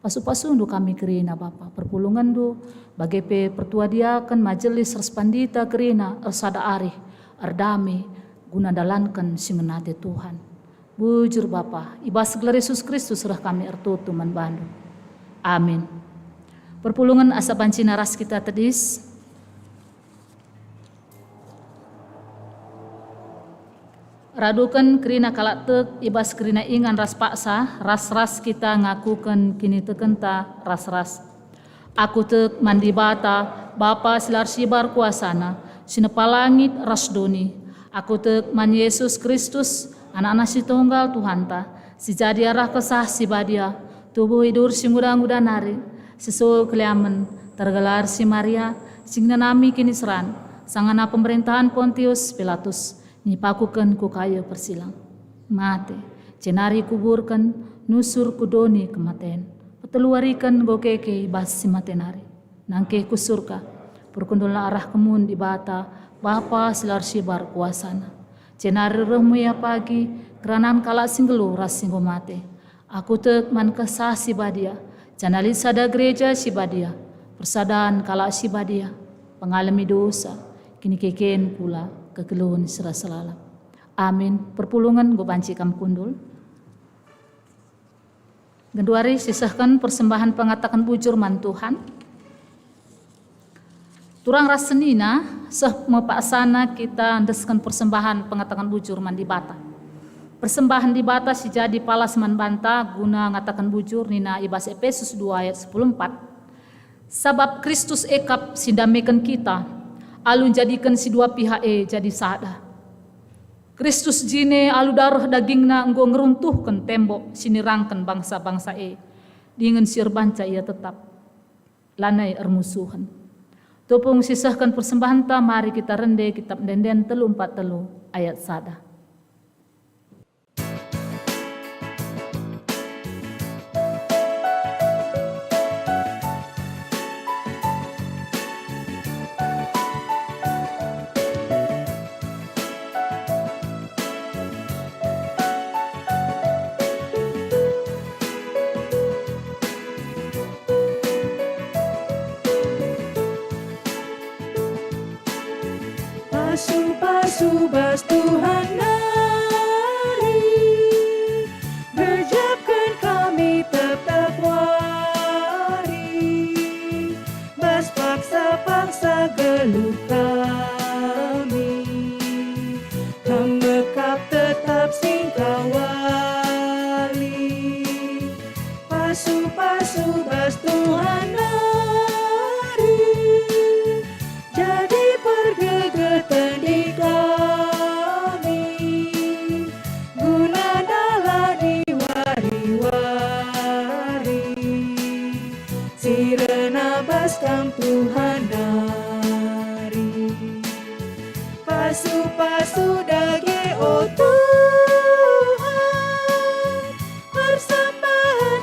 Pasu-pasu ndu kami kerina Bapa, perpulungan ndu, bagi pertua diaken majelis respandita kerina, ersada arih, erdame, guna dalankan singenate Tuhan. Bujur Bapa, ibas gelar Yesus Kristus surah kami ertutu manbandu. Amin. Perpulungan asa bancina ras kita tedis. Radukan kerina kalak tek ibas kerina ingan ras paksa, ras-ras kita ngakukan kini tekenta ras-ras. Aku tek mandi bata, Bapa silar sibar kuasana, sinepalangit ras doni. Aku tek man Yesus Kristus, anak-anak si tunggal Tuhan ta, si jadi arah kesah si badia, tubuh hidur si muda-muda nari, sesuai keliaman, tergelar si Maria, sing nami kini seran, sangana pemerintahan Pontius Pilatus, nipakukan ku kayu persilang. Mate, cenari kuburkan, nusur kudoni kematen, peteluarikan gokeke bas si matenari, nangke kusurka, perkundola arah kemun di bata, Bapa silar sibar kuasana. Cenari rehmu ya pagi, keranan kalak singgelu ras singgo mate. Aku tek man kesah si badia, janali sada gereja si badia, persadaan kalak si badia, pengalami dosa, kini keken pula kekeluhan serasa lalap. Amin. Perpulungan go banci kam kundul. Genduari sisahkan persembahan pengatakan bujur man Tuhan. Turang rasenina seh mepaksana kita andeskan persembahan pengatakan bujur man di bata. Persembahan di bata si jadi palas man banta guna ngatakan bujur nina ibas Efesus 2 ayat 14. Sabab Kristus ekap sindamekan kita, alun jadikan si dua pihak jadi sada. Kristus jine alu darah dagingna enggo ngeruntuhkan tembok sinirangkan bangsa-bangsa dengan sir banca ia tetap lanai ermusuhan. Topung sisahkan persembahan ta, mari kita rende kitab denden 3:43 ayat sada. Pasu-bas Tuhan nari, berjabkan kami tetap wari, bas paksa-paksa geluh kami, kemekap tetap singkawali. Pasu-bas Tuhan nari, jadi pergegatan di kami, guna dalani wari-wari, sirena baskam Tuhan nari. Pasu-pasu dage o Tuhan, persembahan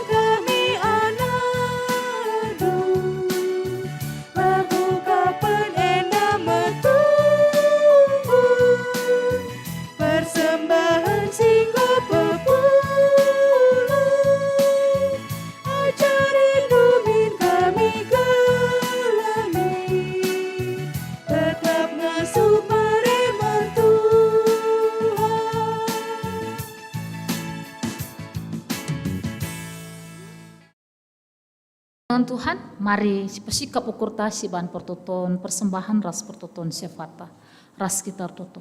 Tuhan, mari sikap ukur tasi bahan pertoton persembahan ras pertoton sefata ras kita toto.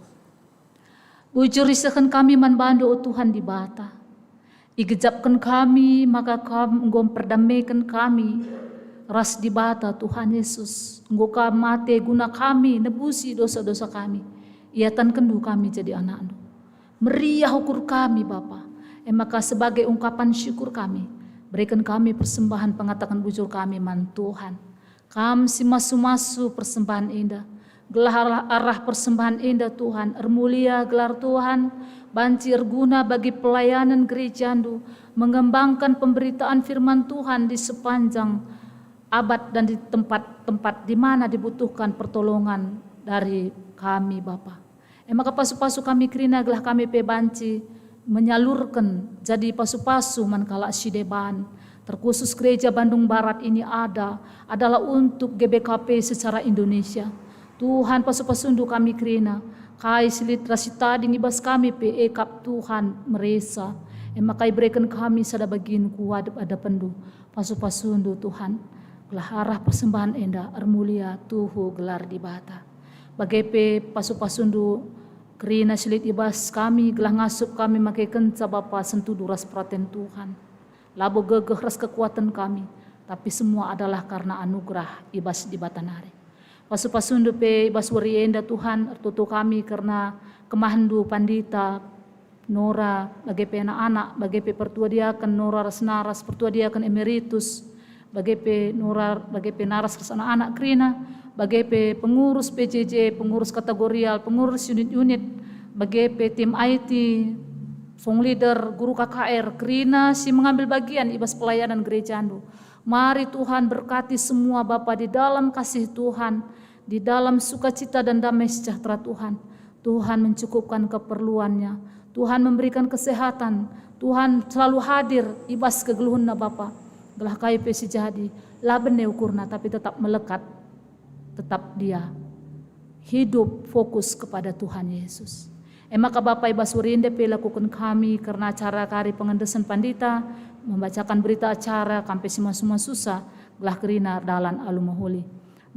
Bujur risakan kami man bandu o Tuhan di bata. Igejapkan kami maka kami nggom perdamaikan kami ras di bata Tuhan Yesus. Nggo mate guna kami nebusi dosa-dosa kami. Iatan kendu kami jadi anak-anak. Meriah ukur kami Bapa. Maka sebagai ungkapan syukur kami, berikan kami persembahan pengatakan bujur kami man Tuhan. Kami si masu-masu persembahan indah. Gelar arah persembahan indah Tuhan. Ermulia gelar Tuhan. Banci erguna bagi pelayanan gerejandu. Mengembangkan pemberitaan firman Tuhan di sepanjang abad dan di tempat-tempat di mana dibutuhkan pertolongan dari kami Bapa. Maka pasu-pasu kami kerina gelah kami pe banci menyalurkan jadi pasu-pasu mankala sideban terkhusus gereja Bandung Barat ini adalah untuk GBKP secara Indonesia. Tuhan pasu-pasundu kami kerina kai silit rasita dingibas kami pe ekap Tuhan meresa maka berikan kami sada bagin kuat ada pendu pasu-pasundu Tuhan gelah arah persembahan enda ermulia tuhu gelar di bata bagepe pasu-pasundu kerina silit ibas kami gelah ngasup kami makai kenca Bapa sentuh duras perhatian Tuhan. Labo gegeh ras kekuatan kami, tapi semua adalah karena anugerah ibas di batanari. Pasu-pasundu pe ibas warienda Tuhan ertutu kami karena kemahandu pandita Nora bagepe anak-anak bagepe pertua diakan Nora ras naras pertua diakan emeritus bagepe Nora bagepe naras ras anak-anak krina bagepe pengurus PJJ, pengurus kategorial, pengurus unit-unit, bagepe tim IT, fong leader, guru KKR, kerina si mengambil bagian ibas pelayanan gereja Andu. Mari Tuhan berkati semua Bapa di dalam kasih Tuhan, di dalam sukacita dan damai sejahtera Tuhan. Tuhan mencukupkan keperluannya, Tuhan memberikan kesehatan, Tuhan selalu hadir ibas kegeluhunna Bapa. Gelah KIP sejadi, laben ukurna tapi tetap melekat. Tetap dia hidup fokus kepada Tuhan Yesus. Maka Bapak Ibu Surinde lakukan kami karena acara kari pengendesan pandita membacakan berita acara kampe sima-suma susah gelah kerina dalan alumahuli.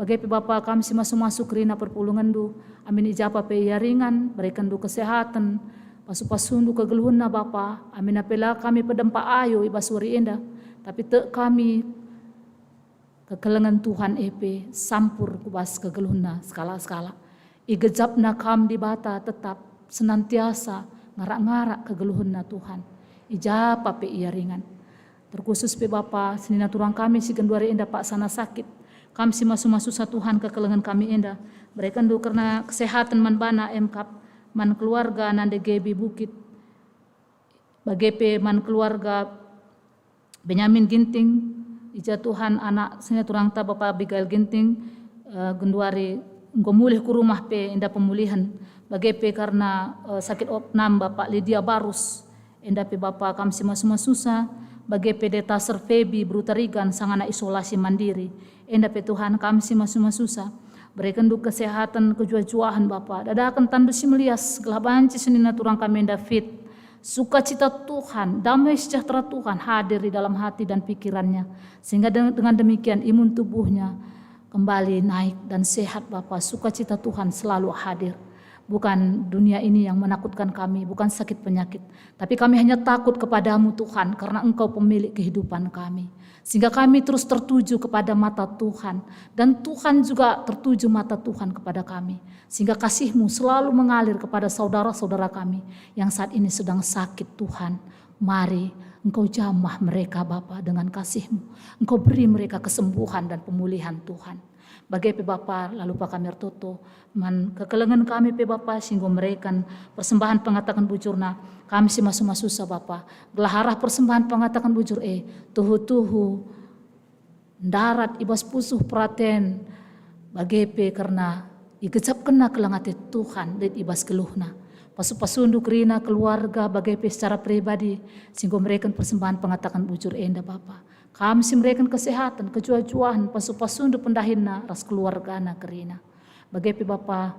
Bagai Bapak kami sima-suma kerina perpulungan du amin ijapa pe yaringan berikan du kesehatan pasu-pasundu kegeluhunna Bapa amin apela kami pedempa ayo Ibu Surinde tapi te kami kekelengan Tuhan EP sampur kubas kegeluhna skala-skala. Igejapna kam di bata tetap senantiasa ngarak-ngarak kegeluhna Tuhan. Ijapa pe iya ringan. Terkhusus pe Bapa senina turang kami si genduari enda pak sana sakit. Kami si masu-masu sa Tuhan kekelengan kami enda. Berikan do karena kesehatan man bana emkap man keluarga nande gebi bukit. Bagepe man keluarga Benyamin Ginting. Ija Tuhan anak senya turang ta Bapak Abigail Ginting genduari engko mulih ku rumah pe enda pemulihan bagepe karena sakit opnam Bapak Lydia Barus enda pe Bapak kami semua susah bagepe deta Serfebi Brutarigan sangana isolasi mandiri enda pe Tuhan kami semua susah berikan du kesehatan kejua-juahan Bapak dadakan tandu si melias gelah banci senina turang kami enda fit sukacita Tuhan, damai sejahtera Tuhan hadir di dalam hati dan pikirannya. Sehingga dengan demikian imun tubuhnya kembali naik dan sehat Bapak. Sukacita Tuhan selalu hadir. Bukan dunia ini yang menakutkan kami, bukan sakit penyakit. Tapi kami hanya takut kepadamu Tuhan karena Engkau pemilik kehidupan kami. Sehingga kami terus tertuju kepada mata Tuhan. Dan Tuhan juga tertuju mata Tuhan kepada kami. Sehingga kasih-Mu selalu mengalir kepada saudara-saudara kami yang saat ini sedang sakit Tuhan. Mari Engkau jamah mereka Bapa dengan kasih-Mu. Engkau beri mereka kesembuhan dan pemulihan Tuhan. Bagai pe Bapa lalu Pak kami ertoto man kekelengan kami pe Bapa singgo mereka persembahan pengatakan bujurna kami si masu-masu sa Bapa gelah arah persembahan pengatakan bujur tuhu-tuhu darat ibas pusuh praten bagai pe karena ikecap kena kelangate Tuhan dan ibas keluhna pasu-pasundu kerina keluarga bagai pe secara pribadi singgo mereka persembahan pengatakan bujur enda Bapa kami memberikan kesehatan, kejua-juahan, pasu-pasundu pendahina, ras keluarga na kerina. Bagai pe Bapa,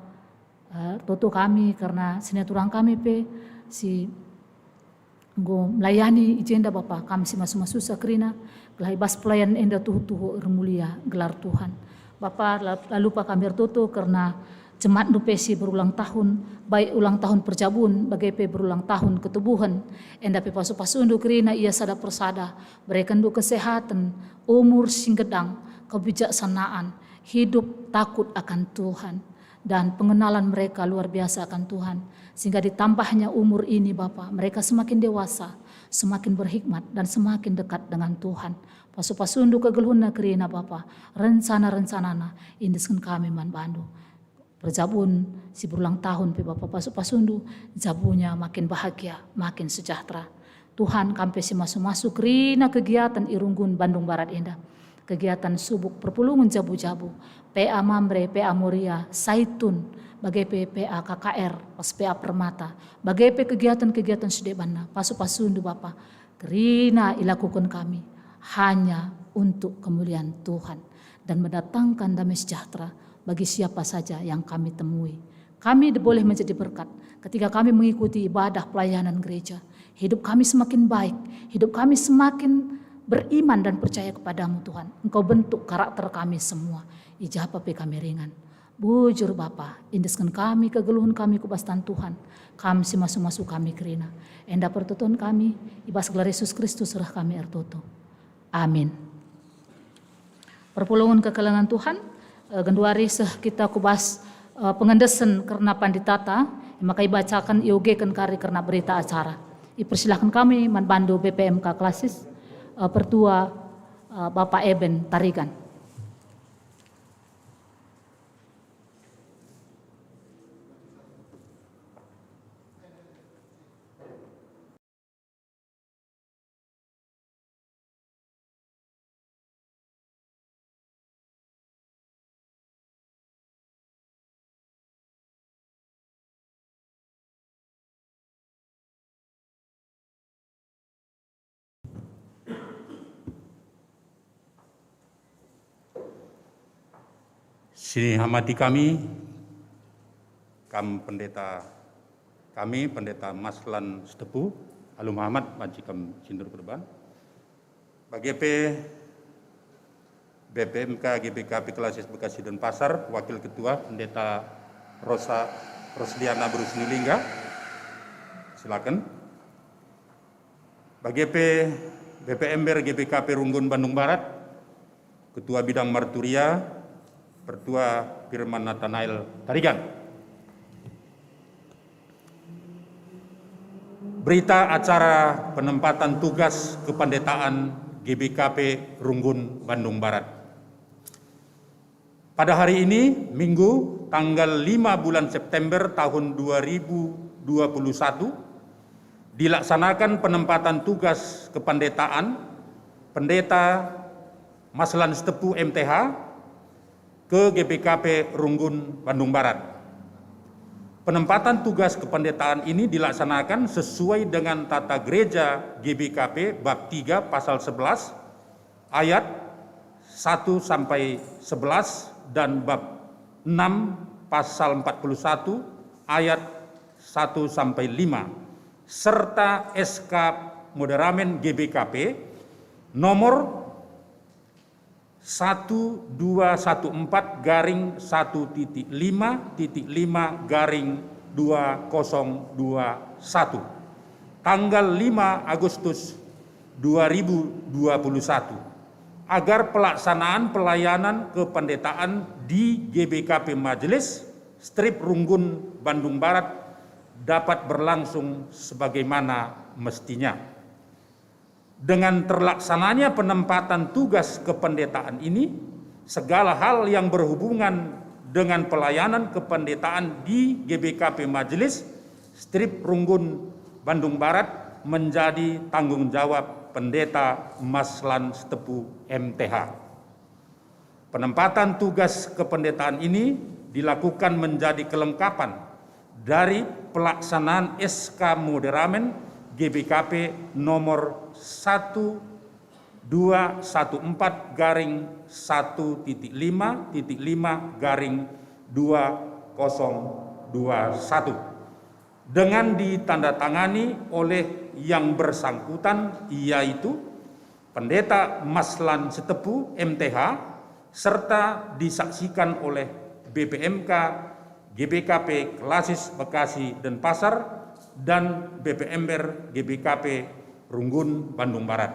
toto kami karena sini turang kami pe si Anggo melayani ijenda Bapa kami si masu-masu sakrina gelai bas pelayan enda tuhu mulia gelar Tuhan. Bapa lalu pak kami bertutu karena jemaat Nupesi berulang tahun, baik ulang tahun perjabun, bagai berulang tahun ketubuhan, enda pe pasu-pasundu kerina ia sada persada, berikan du kesehatan, umur singgedang, kebijaksanaan, hidup takut akan Tuhan, dan pengenalan mereka luar biasa akan Tuhan. Sehingga ditambahnya umur ini Bapa, mereka semakin dewasa, semakin berhikmat, dan semakin dekat dengan Tuhan. Pasu-pasundu kegeluhna kerina Bapa, rencana-rencanana, indiskan kami man bandu. Perjabun si berulang tahun pe Bapa pasu-pasundu, jabunya makin bahagia, makin sejahtera. Tuhan kampe si masu-masu kerina kegiatan Irunggun Bandung Barat Indah. Kegiatan subuk perpulungan jabu-jabu, PA Mamre, PA Moria, Saitun, bagai PA KKR, pas PA Permata, bagai kegiatan-kegiatan sedebana, pasu-pasundu Bapa, kerina ilakukan kami hanya untuk kemuliaan Tuhan dan mendatangkan damai sejahtera bagi siapa saja yang kami temui. Kami boleh menjadi berkat ketika kami mengikuti ibadah pelayanan gereja. Hidup kami semakin baik, hidup kami semakin beriman dan percaya kepadamu Tuhan. Engkau bentuk karakter kami semua. Ijapa pe kami ringan. Bujur Bapa, indeskan kami kegeluhan kami kubastan Tuhan. Kami si masu-masu kami kerina. Enda pertutun kami, ibas gelar Yesus Kristus surah kami ertutu. Amin. Perpulungan kekelangan Tuhan, genduari kita kubas pengendesan karena panditata, maka ibacakan iogekan kari karena berita acara. Ipersilahkan kami manbandu BPMK Klasis, Pertua Bapak Eben Tarigan. Sini hamati kami pendeta Maslan Stepu, Alu Muhammad, Majikam Sindur Kurban, bagi BPMK GBKP Klasis Bekasi dan Pasar, Wakil Ketua Pendeta Rosdiana Brusnilingga, silakan. Bagi BPMBR GBKP Runggun Bandung Barat, Ketua Bidang Marturia, Pertua Firman Nathanael Tarigan. Berita acara penempatan tugas kependetaan GBKP Runggun Bandung Barat. Pada hari ini, Minggu, tanggal 5 bulan September tahun 2021, dilaksanakan penempatan tugas kependetaan Pendeta Maslan Stepu MTH ke GBKP Runggun Bandung Barat. Penempatan tugas kependetaan ini dilaksanakan sesuai dengan tata gereja GBKP bab 3 pasal 11 ayat 1 sampai 11 dan bab 6 pasal 41 ayat 1 sampai 5 serta SK Moderamen GBKP nomor 1214-5.5-2021 tanggal 5 Agustus 2021 agar pelaksanaan pelayanan kependetaan di GBKP Majelis Strip Runggun Bandung Barat dapat berlangsung sebagaimana mestinya. Dengan terlaksananya penempatan tugas kependetaan ini, segala hal yang berhubungan dengan pelayanan kependetaan di GBKP Majelis Strip Runggun Bandung Barat menjadi tanggung jawab Pendeta Maslan Stepu MTH. Penempatan tugas kependetaan ini dilakukan menjadi kelengkapan dari pelaksanaan SK Moderamen GBKP nomor 1214-1.5.5-2021 dengan ditandatangani oleh yang bersangkutan, yaitu Pendeta Maslan Setepu MTH, serta disaksikan oleh BPMK GBKP Klasis Bekasi Denpasar dan BPMber GBKP Runggun Bandung Barat.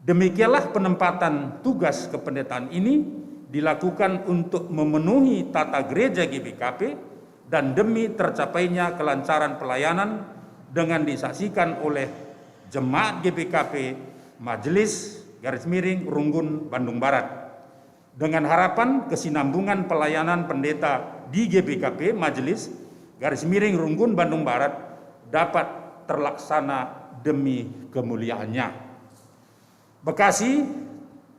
Demikianlah penempatan tugas kependetaan ini dilakukan untuk memenuhi tata gereja GBKP dan demi tercapainya kelancaran pelayanan dengan disaksikan oleh Jemaat GBKP Majelis _Runggun Bandung Barat, dengan harapan kesinambungan pelayanan pendeta di GBKP Majelis _Runggun Bandung Barat dapat terlaksana demi kemuliaannya. Bekasi,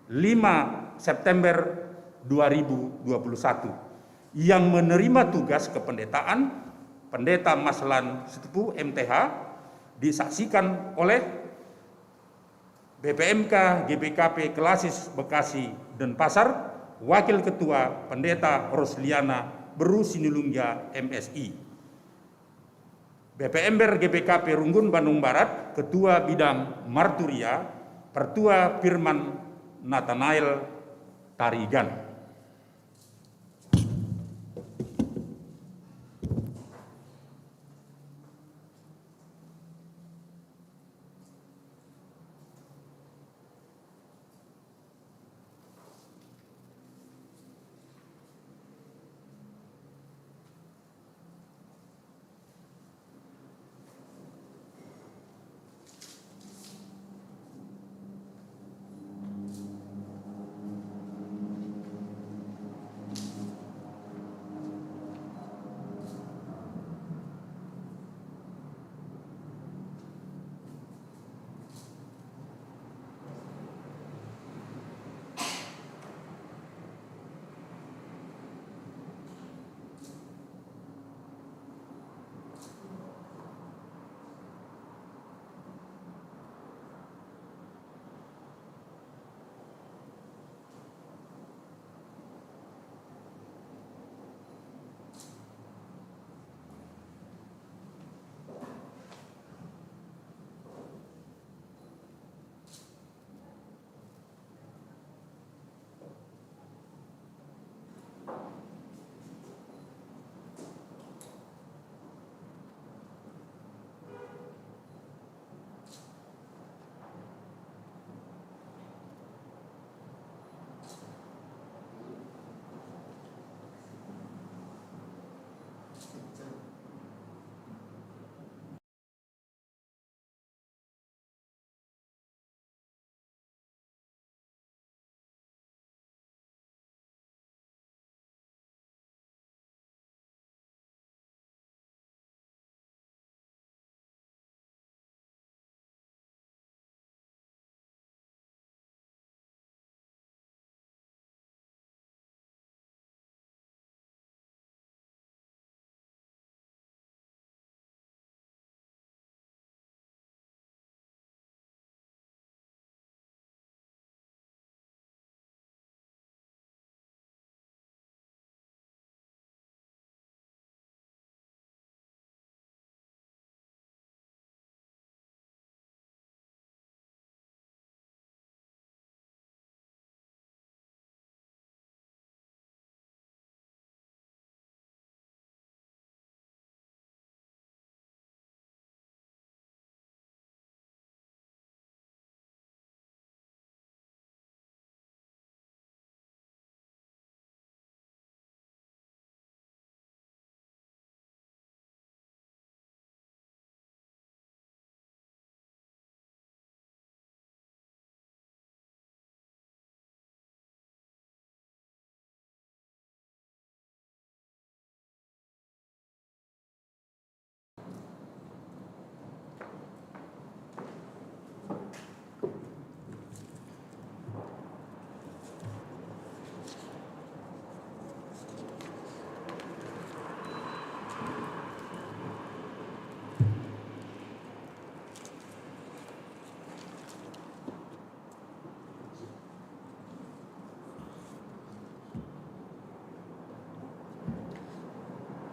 5 September 2021, yang menerima tugas kependetaan Pendeta Maslan Setepu MTH disaksikan oleh BPMK GBKP Klasis Bekasi Denpasar, Wakil Ketua Pendeta Rosliana Beru Sinulungga MSI, BPMber GBKP Runggun Bandung Barat, Ketua Bidang Marturia, Pertua Firman Nathanael Tarigan.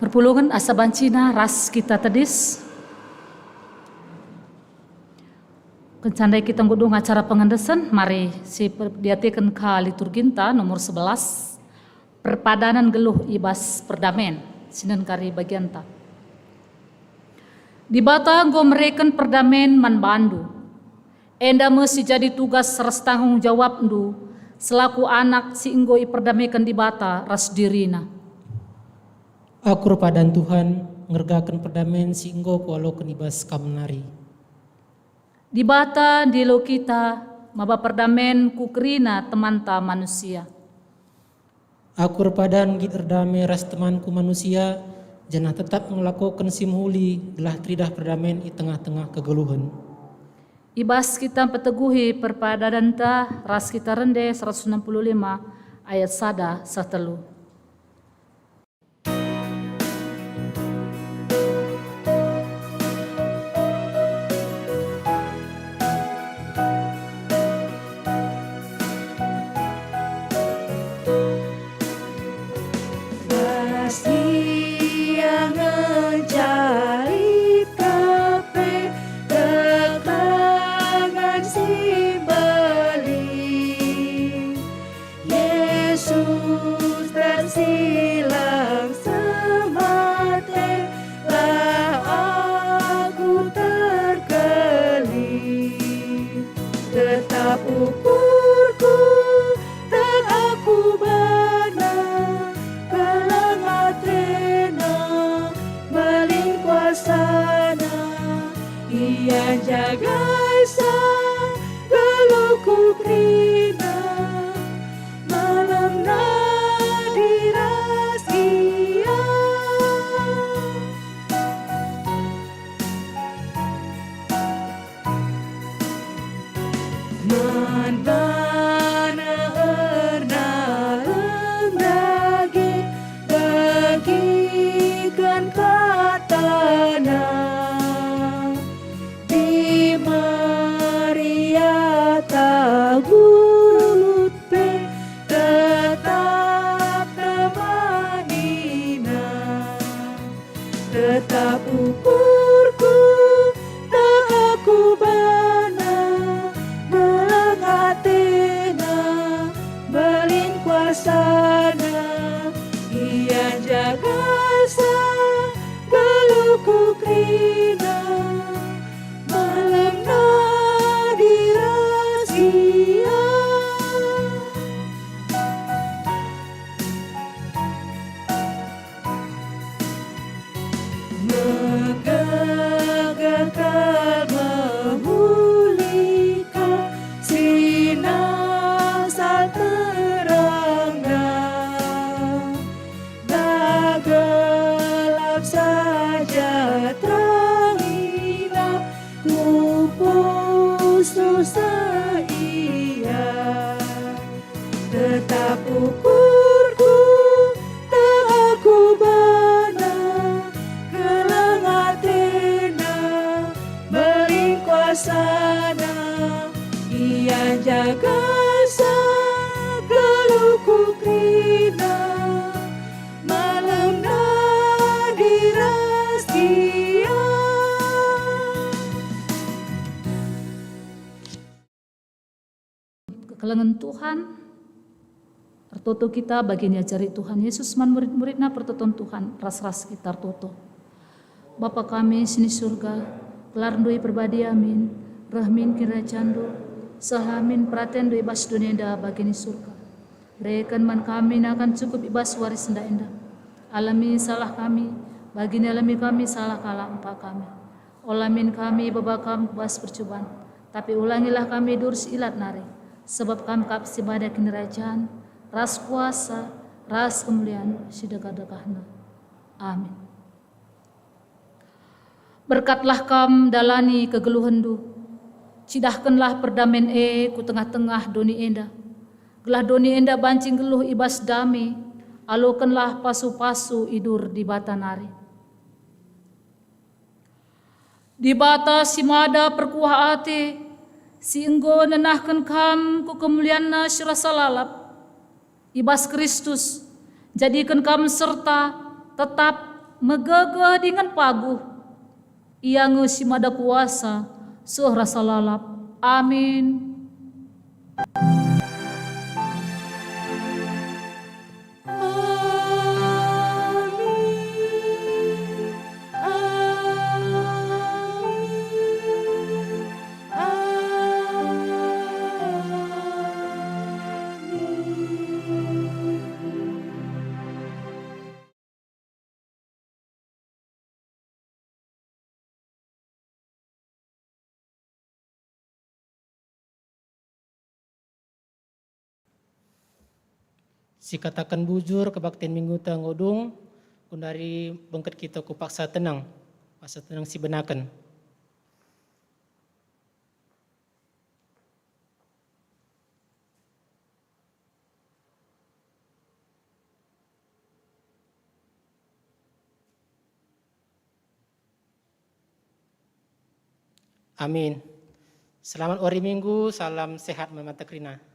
Perpulungan Asabancina ras kita tedis, Kencandai kita ngudung acara pengendesan, mari si diatikan ke liturginta nomor 11, perpadanan geluh ibas perdamaian, sinan kari bagian ta. Di bata go mereken perdamaian man bandu, enda mesti jadi tugas ras tanggung jawab ndu, selaku anak si inggoi perdamaikan di bata ras dirina. Aku padan Tuhan ngergakan perdamaian si enggo kualo kenibas kamnari. Di bata di lo kita maba perdamaian ku kerina temanta manusia. Aku padan giterdame ras temanku manusia, janah tetap melakukan simhuli gelah tridah perdamaian di tengah-tengah kegeluhan. Ibas kita peteguhi perpadanan ta ras kita rende 165 ayat 1 1. Kelengan Tuhan, pertoto kita bagian jari Tuhan Yesus man murid-muridna pertoton Tuhan ras-ras kita toto. Bapa kami sini surga, kelar doi perbadi amin, rahmin kira cando, sahamin praten doi bas dunia enda bagian surga. Berikan man kami akan cukup ibas waris enda enda. Alami salah kami, bagini alami kami salah kalah empat kami. Olamin kami babakam bas percobaan, tapi ulangilah kami durus ilat nari. Sebab kami kapsi pada kerajaan, ras kuasa, ras kemuliaan, sidagah-dagahna. Amin. Berkatlah kam dalani kegeluhan du, cidahkanlah perdamaian ku tengah-tengah doni enda. Gelah doni enda bancing geluh ibas dami, alokanlah pasu-pasu idur di bata nari. Di bata simada perkuah ate, si enggo nenahkan kam ku kemuliaan syurasa lalap. Ibas Kristus, jadikan kam serta tetap megegeh dengan paguh. Ia nge si mada kuasa, suh rasa lalap, Amin. Si katakan bujur kebaktian minggu tangodung, kundari bengket kita ku paksa tenang si benakan. Amin. Selamat hari Minggu, salam sehat Mata Krina.